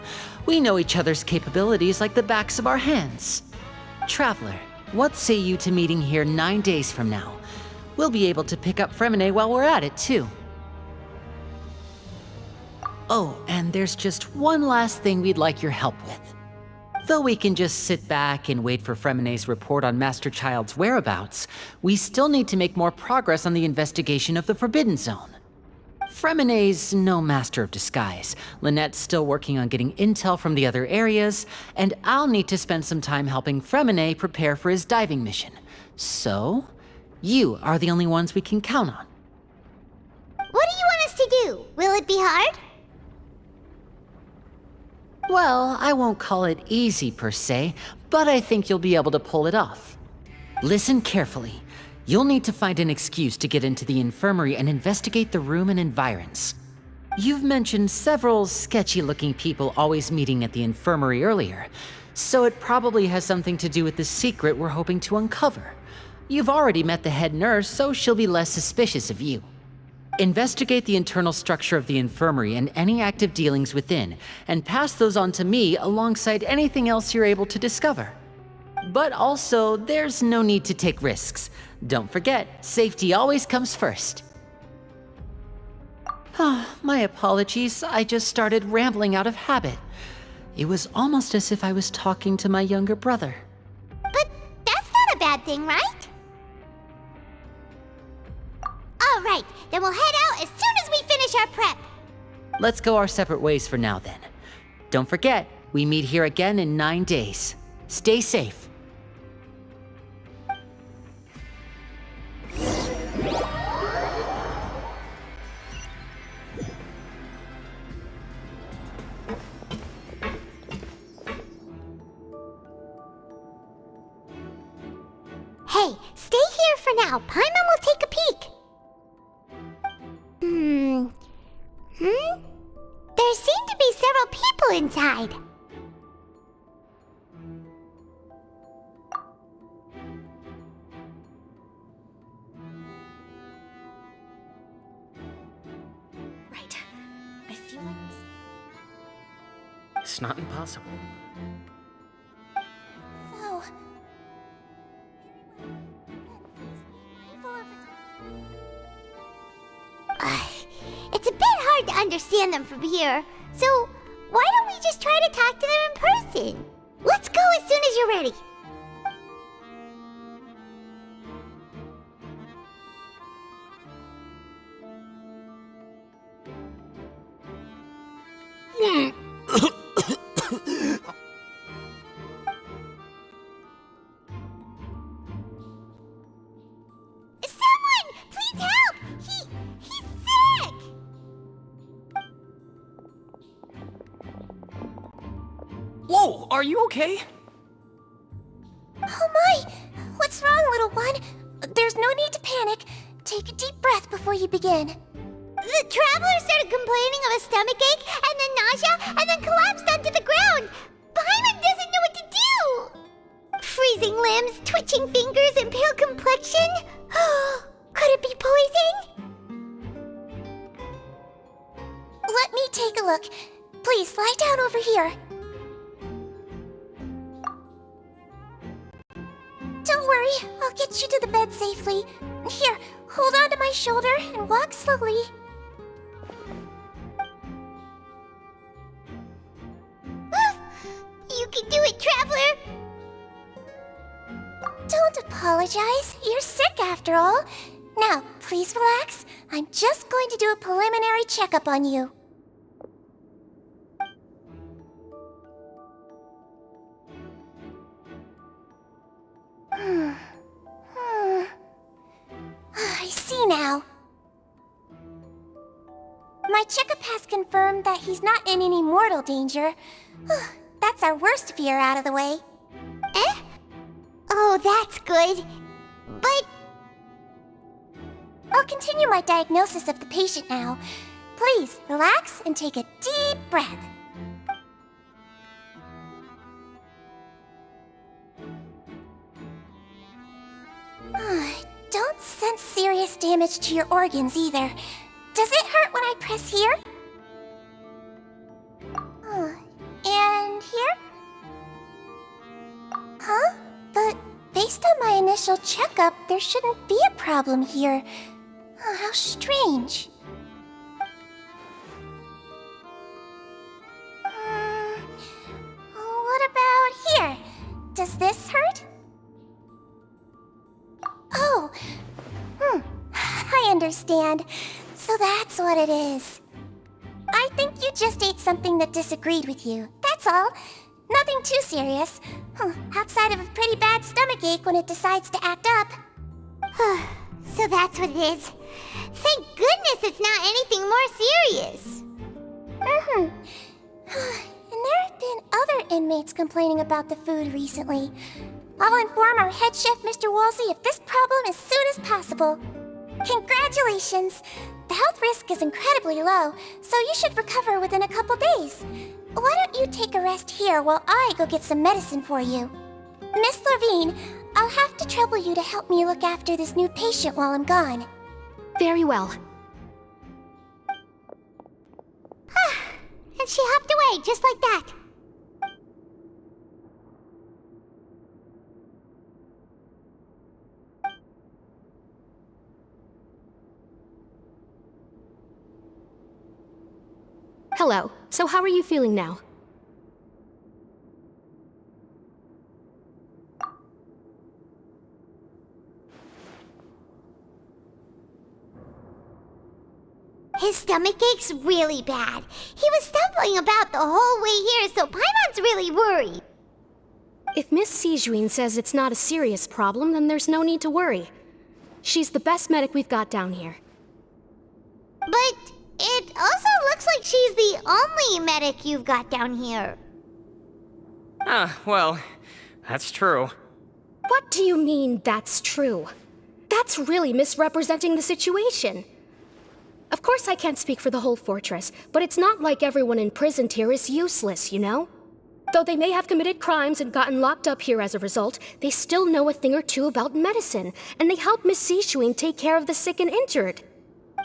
We know each other's capabilities like the backs of our hands. Traveler, what say you to meeting here 9 days from now? We'll be able to pick up Fremine while we're at it, too. Oh, and there's just one last thing we'd like your help with. Though we can just sit back and wait for Fremine's report on Master Child's whereabouts, we still need to make more progress on the investigation of the Forbidden Zone. Fremine's no master of disguise. Lynette's still working on getting intel from the other areas, and I'll need to spend some time helping Fremine prepare for his diving mission. So, you are the only ones we can count on. What do you want us to do? Will it be hard? Well, I won't call it easy per se, but I think you'll be able to pull it off. Listen carefully. You'll need to find an excuse to get into the infirmary and investigate the room and environs. You've mentioned several sketchy-looking people always meeting at the infirmary earlier, so it probably has something to do with the secret we're hoping to uncover. You've already met the head nurse, so she'll be less suspicious of you. Investigate the internal structure of the infirmary and any active dealings within, and pass those on to me alongside anything else you're able to discover. But also, there's no need to take risks. Don't forget, safety always comes first. My apologies, I just started rambling out of habit. It was almost as if I was talking to my younger brother. But that's not a bad thing, right? All right, then we'll head out as soon as we finish our prep. Let's go our separate ways for now then. Don't forget, we meet here again in 9 days. Stay safe. Hey, stay here for now. Paimon will take a peek. There seem to be several people inside. Right. I feel like it's not impossible. So... It's a bit hard to understand them from here, so why don't we just try to talk to them in person? Let's go as soon as you're ready. are you okay? Oh my! What's wrong, little one? There's no need to panic. Take a deep breath before you begin. The traveler started complaining of a stomachache, and then nausea, and then collapsed onto the ground. Paimon doesn't know what to do! Freezing limbs, twitching fingers, and pale complexion? Could it be poison? Let me take a look. Please, lie down over here. Don't worry, I'll get you to the bed safely. Here, hold on to my shoulder and walk slowly. You can do it, Traveler! Don't apologize. You're sick after all. Now, please relax. I'm just going to do a preliminary checkup on you. I see now. My checkup has confirmed that he's not in any mortal danger. That's our worst fear out of the way. Eh? Oh, that's good. But... I'll continue my diagnosis of the patient now. Please, relax and take a deep breath. Don't sense serious damage to your organs either. Does it hurt when I press here? And here? Huh? But based on my initial checkup, there shouldn't be a problem here. Oh, how strange. What about here? Does this hurt? Oh, I understand. So that's what it is. I think you just ate something that disagreed with you. That's all. Nothing too serious. Outside of a pretty bad stomachache when it decides to act up. So that's what it is. Thank goodness it's not anything more serious. And there have been other inmates complaining about the food recently. I'll inform our head chef, Mr. Wolsey, of this problem as soon as possible. Congratulations! The health risk is incredibly low, so you should recover within a couple days. Why don't you take a rest here while I go get some medicine for you? Miss Levine, I'll have to trouble you to help me look after this new patient while I'm gone. Very well. And she hopped away just like that. Hello. So how are you feeling now? His stomach ache's really bad. He was stumbling about the whole way here, so Paimon's really worried. If Miss Sijuin says it's not a serious problem, then there's no need to worry. She's the best medic we've got down here. But it also looks like she's the only medic you've got down here. Well, that's true. What do you mean, that's true? That's really misrepresenting the situation. Of course I can't speak for the whole fortress, but it's not like everyone imprisoned here is useless, you know? Though they may have committed crimes and gotten locked up here as a result, they still know a thing or two about medicine, and they help Miss Sijuin take care of the sick and injured.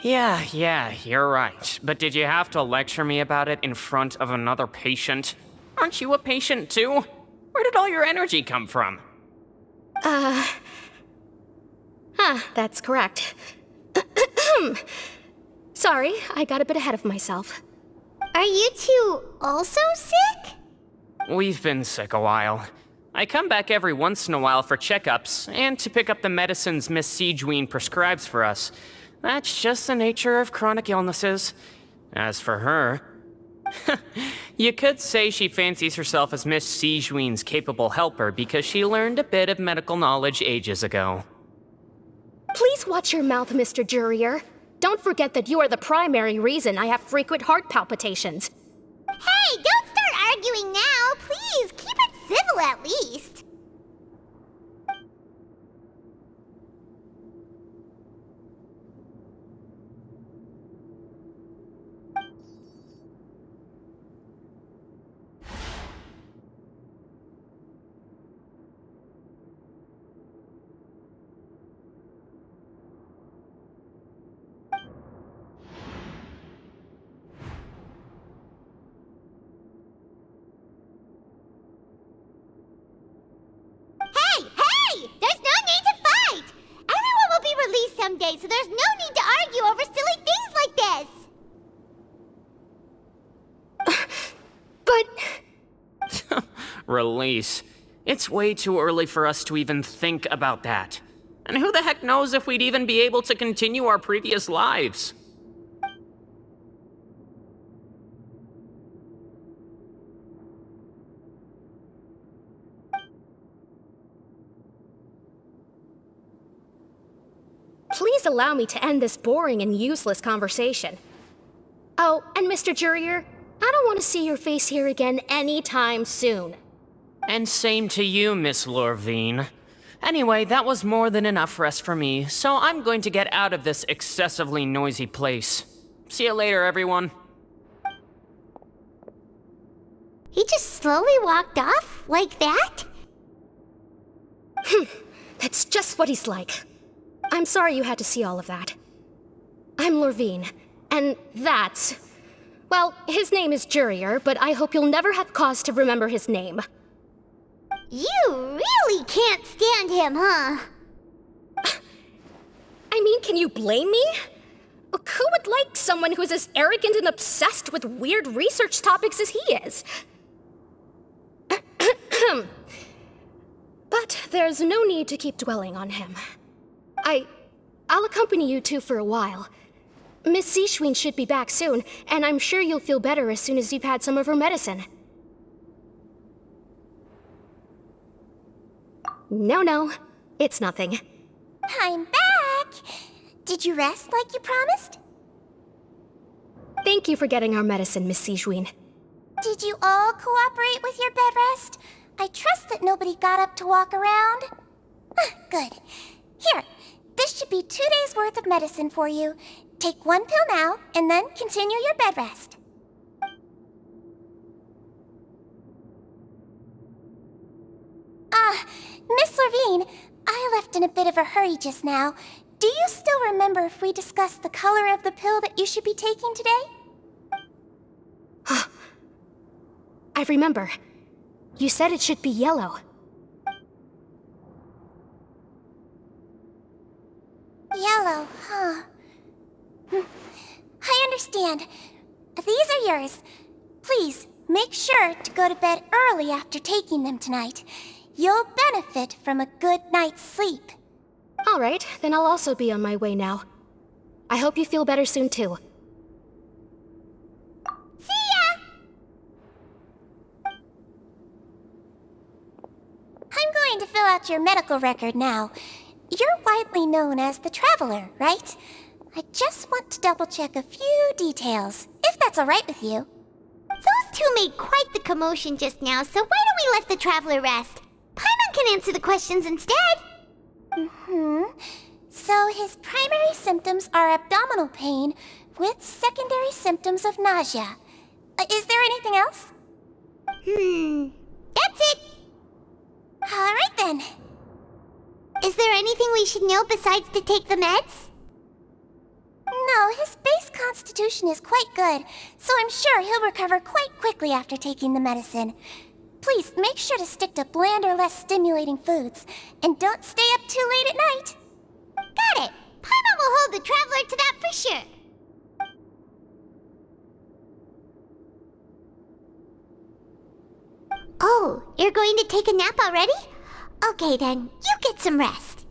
Yeah, you're right. But did you have to lecture me about it in front of another patient? Aren't you a patient too? Where did all your energy come from? That's correct. Sorry, I got a bit ahead of myself. Are you two also sick? We've been sick a while. I come back every once in a while for checkups, and to pick up the medicines Miss Sijuin prescribes for us. That's just the nature of chronic illnesses. As for her... you could say she fancies herself as Miss Sijuin's capable helper because she learned a bit of medical knowledge ages ago. Please watch your mouth, Mr. Jurier. Don't forget that you are the primary reason I have frequent heart palpitations. Hey, don't start arguing now! Please, keep it little at least. Someday, so there's no need to argue over silly things like this. But... Release. It's way too early for us to even think about that. And who the heck knows if we'd even be able to continue our previous lives? Please allow me to end this boring and useless conversation. Oh, and Mr. Jurier, I don't want to see your face here again anytime soon. And same to you, Miss Lorvine. Anyway, that was more than enough rest for me, so I'm going to get out of this excessively noisy place. See you later, everyone. He just slowly walked off like that? That's just what he's like. I'm sorry you had to see all of that. I'm Lorvine, and that's... Well, his name is Jurier, but I hope you'll never have cause to remember his name. You really can't stand him, huh? I mean, can you blame me? Who would like someone who is as arrogant and obsessed with weird research topics as he is? But there's no need to keep dwelling on him. I'll accompany you two for a while. Miss Zishwin should be back soon, and I'm sure you'll feel better as soon as you've had some of her medicine. No, it's nothing. I'm back! Did you rest like you promised? Thank you for getting our medicine, Miss Zishwin. Did you all cooperate with your bed rest? I trust that nobody got up to walk around. Good. Here, this should be 2 days' worth of medicine for you. Take 1 pill now, and then continue your bed rest. Miss Lorvine, I left in a bit of a hurry just now. Do you still remember if we discussed the color of the pill that you should be taking today? I remember. You said it should be yellow. Yellow, huh? I understand. These are yours. Please, make sure to go to bed early after taking them tonight. You'll benefit from a good night's sleep. All right, then I'll also be on my way now. I hope you feel better soon, too. See ya! I'm going to fill out your medical record now. You're widely known as the Traveler, right? I just want to double-check a few details, if that's all right with you. Those two made quite the commotion just now, so why don't we let the Traveler rest? Paimon can answer the questions instead. So his primary symptoms are abdominal pain with secondary symptoms of nausea. Is there anything else? That's it. All right then. Is there anything we should know besides to take the meds? No, his base constitution is quite good, so I'm sure he'll recover quite quickly after taking the medicine. Please make sure to stick to bland or less stimulating foods, and don't stay up too late at night. Got it. Paimon will hold the Traveler to that for sure. Oh, you're going to take a nap already? Okay then, you get some rest.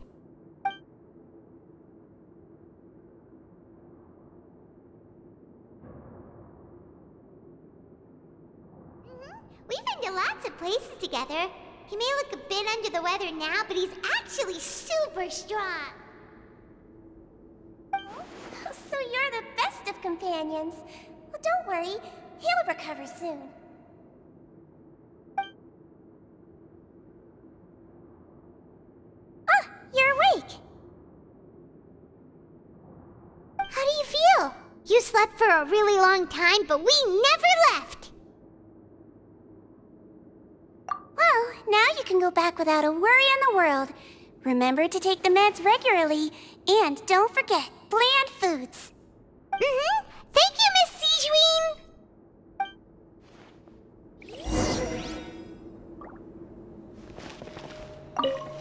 We've been to lots of places together. He may look a bit under the weather now, but he's actually super strong. So you're the best of companions. Well, don't worry, he'll recover soon. You slept for a really long time, but we never left! Well, now you can go back without a worry in the world. Remember to take the meds regularly, and don't forget, bland foods. Mm-hmm. Thank you, Miss Sijuin!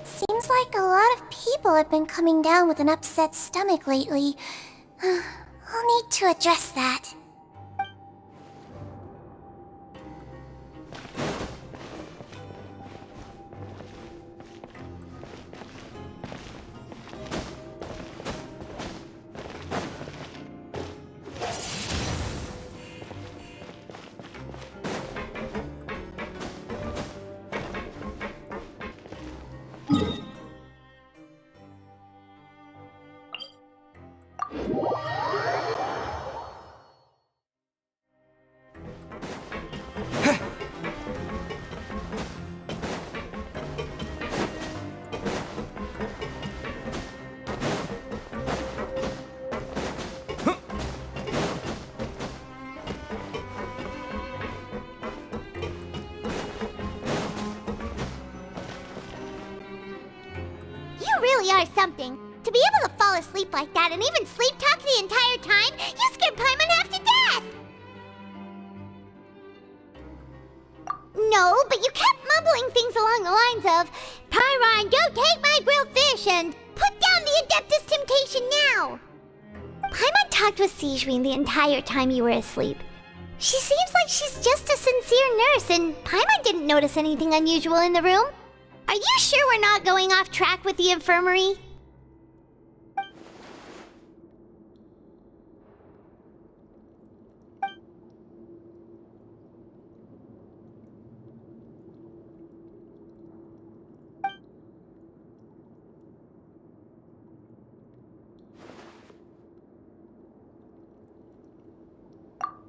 Seems like a lot of people have been coming down with an upset stomach lately. I'll need to address that. You really are something. To be able to fall asleep like that and even sleep talk the entire time, you scared Paimon half to death! No, but you kept mumbling things along the lines of, Pyron, don't take my grilled fish, and put down the Adeptus Temptation now! Paimon talked with Sijuin the entire time you were asleep. She seems like she's just a sincere nurse, and Paimon didn't notice anything unusual in the room. Are you sure we're not going off track with the infirmary?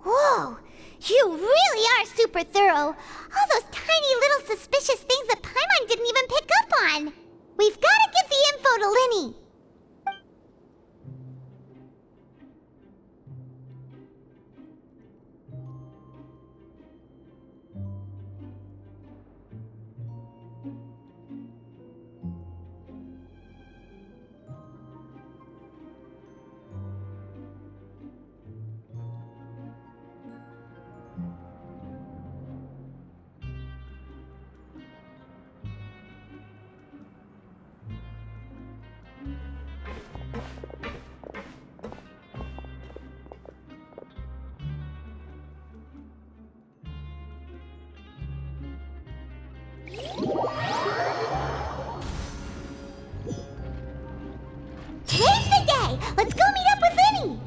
Whoa! You really are super thorough! All those tiny little suspicious things that Paimon didn't even pick up on! We've gotta give the info to Linny! Today's the day! Let's go meet up with Linny!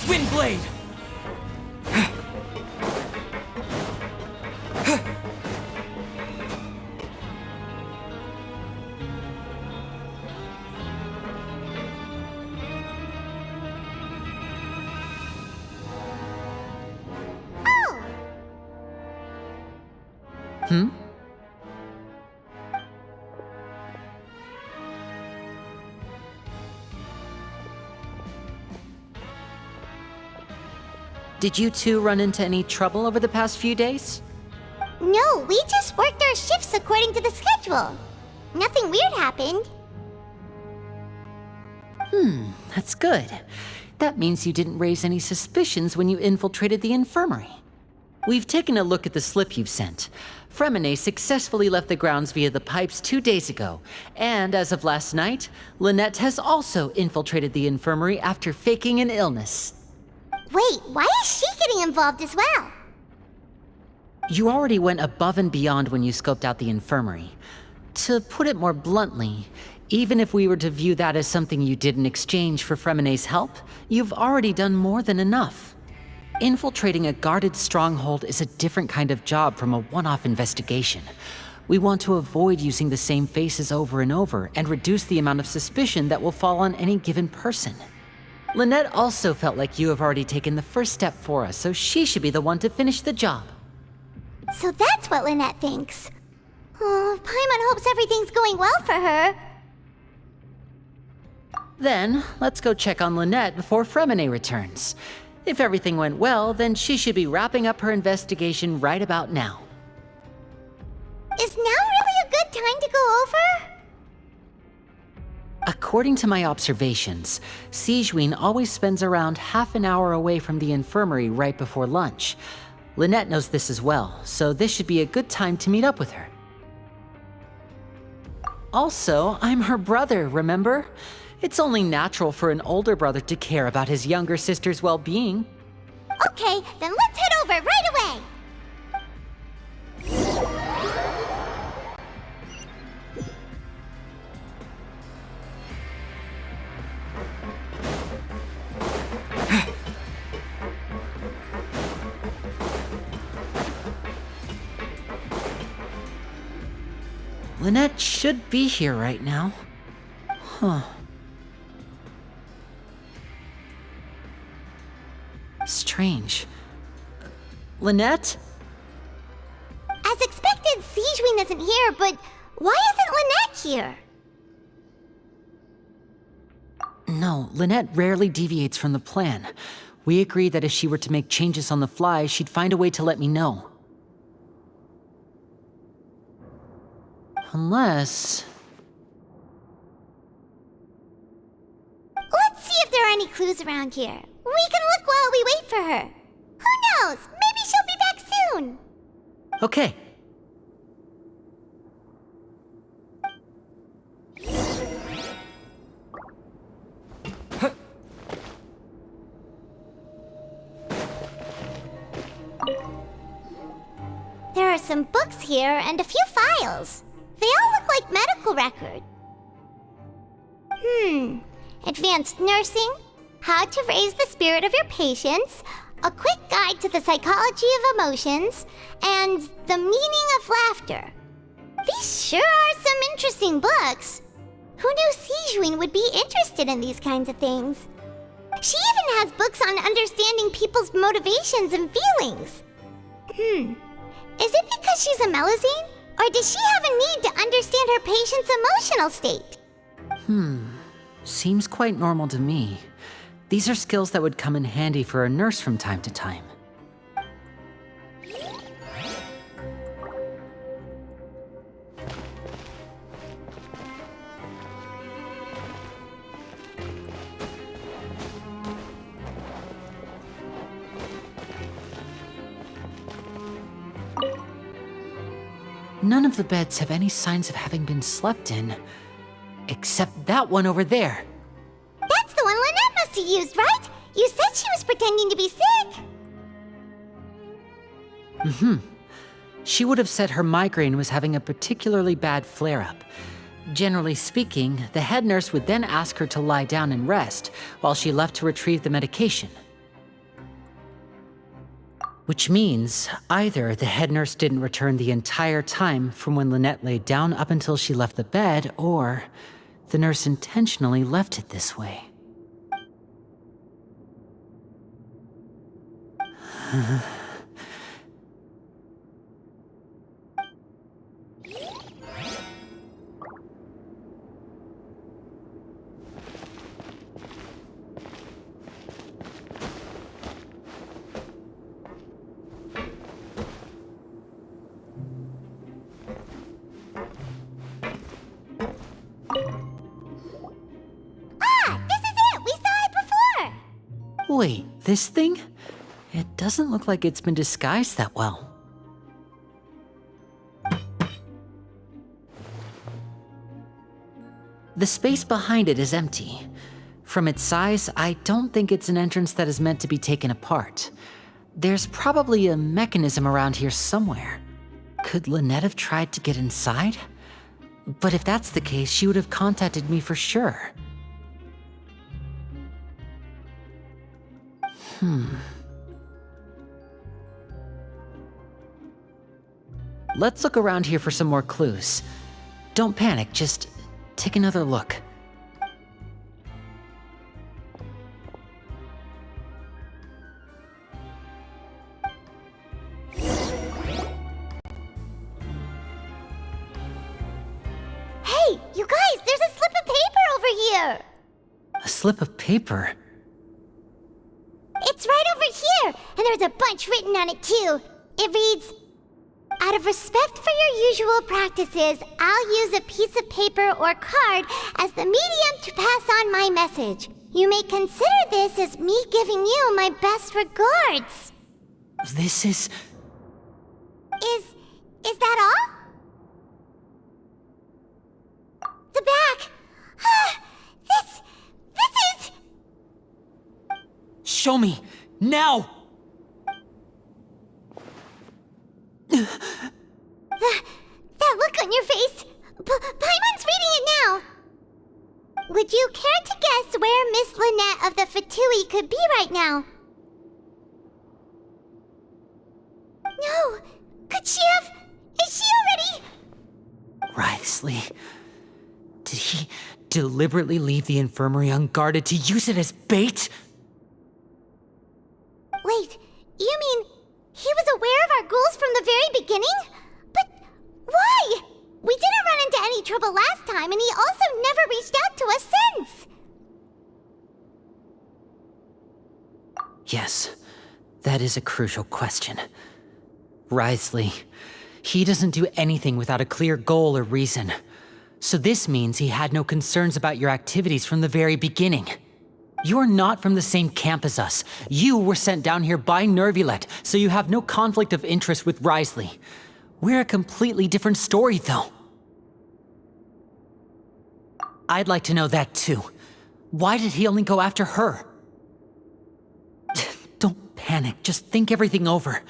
Windblade! Hmm? Did you two run into any trouble over the past few days? No, we just worked our shifts according to the schedule. Nothing weird happened. That's good. That means you didn't raise any suspicions when you infiltrated the infirmary. We've taken a look at the slip you've sent. Fremine successfully left the grounds via the pipes 2 days ago, and as of last night, Lynette has also infiltrated the infirmary after faking an illness. Wait, why is she getting involved as well? You already went above and beyond when you scoped out the infirmary. To put it more bluntly, Even if we were to view that as something you did in exchange for Fremenet's help, you've already done more than enough. Infiltrating a guarded stronghold is a different kind of job from a one-off investigation. We want to avoid using the same faces over and over and reduce the amount of suspicion that will fall on any given person. Lynette also felt like you have already taken the first step for us, so she should be the one to finish the job. So that's what Lynette thinks. Oh, Paimon hopes everything's going well for her. Then, let's go check on Lynette before Fremenet returns. If everything went well, then she should be wrapping up her investigation right about now. Is now really a good time to go over? According to my observations, Sigewinne always spends around half an hour away from the infirmary right before lunch. Lynette knows this as well, so this should be a good time to meet up with her. Also, I'm her brother, remember? It's only natural for an older brother to care about his younger sister's well-being. Okay, then let's head over right away! Lynette should be here right now. Huh. Strange. Lynette? As expected, Sigewinne isn't here, but why isn't Lynette here? No, Lynette rarely deviates from the plan. We agreed that if she were to make changes on the fly, she'd find a way to let me know. Unless... Let's see if there are any clues around here. We can look while we wait for her. Who knows? Maybe she'll be back soon. Okay. There are some books here and a few files. They all look like medical record. Advanced nursing, how to raise the spirit of your patients, a quick guide to the psychology of emotions, and the meaning of laughter. These sure are some interesting books. Who knew Sigewinne would be interested in these kinds of things? She even has books on understanding people's motivations and feelings. Is it because she's a Melusine? Or does she have a need to understand her patient's emotional state? Seems quite normal to me. These are skills that would come in handy for a nurse from time to time. None of the beds have any signs of having been slept in. Except that one over there. That's the one Lynette must have used, right? You said she was pretending to be sick. She would have said her migraine was having a particularly bad flare-up. Generally speaking, the head nurse would then ask her to lie down and rest, while she left to retrieve the medication. Which means, either the head nurse didn't return the entire time from when Lynette laid down up until she left the bed, or the nurse intentionally left it this way. Wait, this thing? It doesn't look like it's been disguised that well. The space behind it is empty. From its size, I don't think it's an entrance that is meant to be taken apart. There's probably a mechanism around here somewhere. Could Lynette have tried to get inside? But if that's the case, she would have contacted me for sure. Let's look around here for some more clues. Don't panic, just take another look. Hey, you guys, there's a slip of paper over here! A slip of paper? It's right over here, and there's a bunch written on it too. It reads, "Out of respect for your usual practices, I'll use a piece of paper or card as the medium to pass on my message. You may consider this as me giving you my best regards." This is... Is that all? The back. This is... Show me! Now! That look on your face. Paimon's reading it now. Would you care to guess where Miss Lynette of the Fatui could be right now? No. Could she have... Is she already... Wriothesley, did he deliberately leave the infirmary unguarded to use it as bait? Wait, you mean he was aware of our goals from the very beginning? But why? We didn't run into any trouble last time, and he also never reached out to us since. Yes, that is a crucial question. Wriothesley, he doesn't do anything without a clear goal or reason. So this means he had no concerns about your activities from the very beginning. You're not from the same camp as us. You were sent down here by Nervulet, so you have no conflict of interest with Wriothesley. We're a completely different story, though. I'd like to know that, too. Why did he only go after her? Don't panic, just think everything over.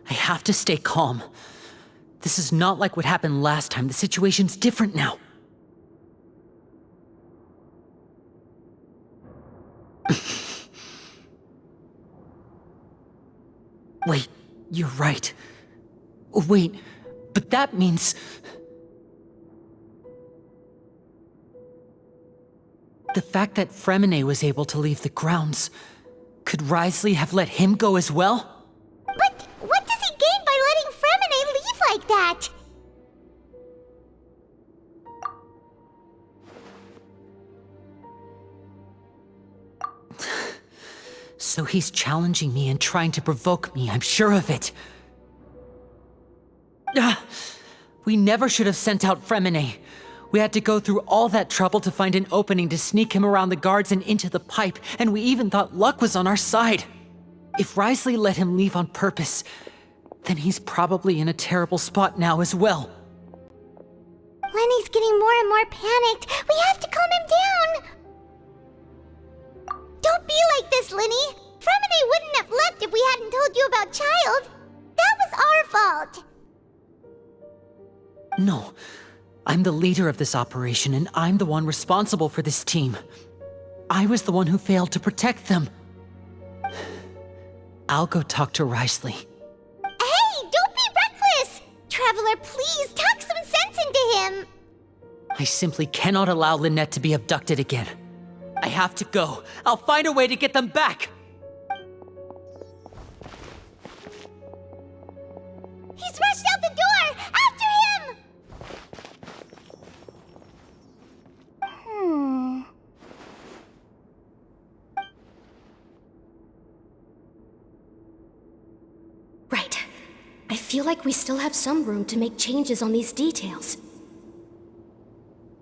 I have to stay calm. This is not like what happened last time. The situation's different now. Wait, you're right. Wait, but that means... The fact that Fremine was able to leave the grounds, could Wriothesley have let him go as well? But what does he gain by letting Fremine leave like that? So he's challenging me and trying to provoke me, I'm sure of it. We never should have sent out Fremine. We had to go through all that trouble to find an opening to sneak him around the guards and into the pipe, and we even thought luck was on our side. If Wriothesley let him leave on purpose, then he's probably in a terrible spot now as well. Lenny's getting more and more panicked. We have to calm him down. Don't be like this, Lenny. Fremine wouldn't have left if we hadn't told you about Child. That was our fault. No, I'm the leader of this operation, and I'm the one responsible for this team. I was the one who failed to protect them. I'll go talk to Wriothesley. Hey, don't be reckless! Traveler, please talk some sense into him. I simply cannot allow Lynette to be abducted again. I have to go. I'll find a way to get them back! He's rushed out the door! After him! Right. I feel like we still have some room to make changes on these details.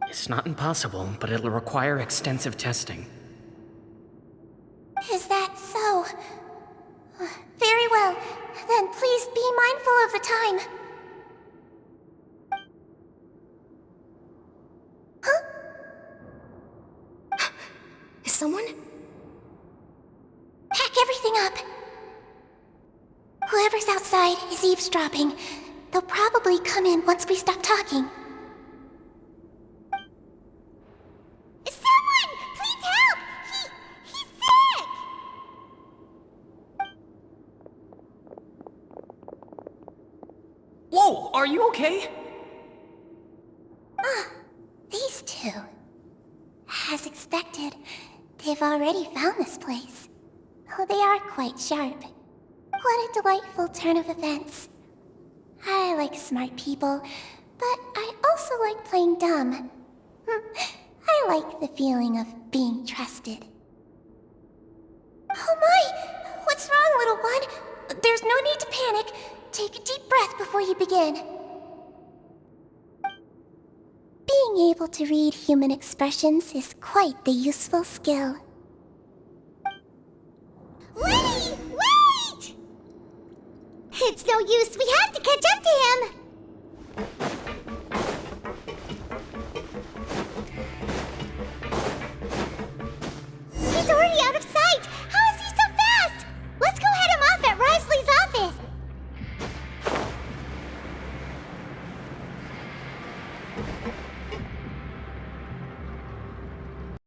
It's not impossible, but it'll require extensive testing. Is that so? Very well. Then please be mindful of the time. Huh? Is someone? Pack everything up. Whoever's outside is eavesdropping. They'll probably come in once we stop talking. okay? These two. As expected, they've already found this place. Oh, they are quite sharp. What a delightful turn of events. I like smart people, but I also like playing dumb. I like the feeling of being trusted. Oh my! What's wrong, little one? There's no need to panic. Take a deep breath before you begin. Being able to read human expressions is quite the useful skill. Lenny, wait! It's no use. We have to catch up to him. He's already out of sight. How is he so fast? Let's go head him off at Risley's office.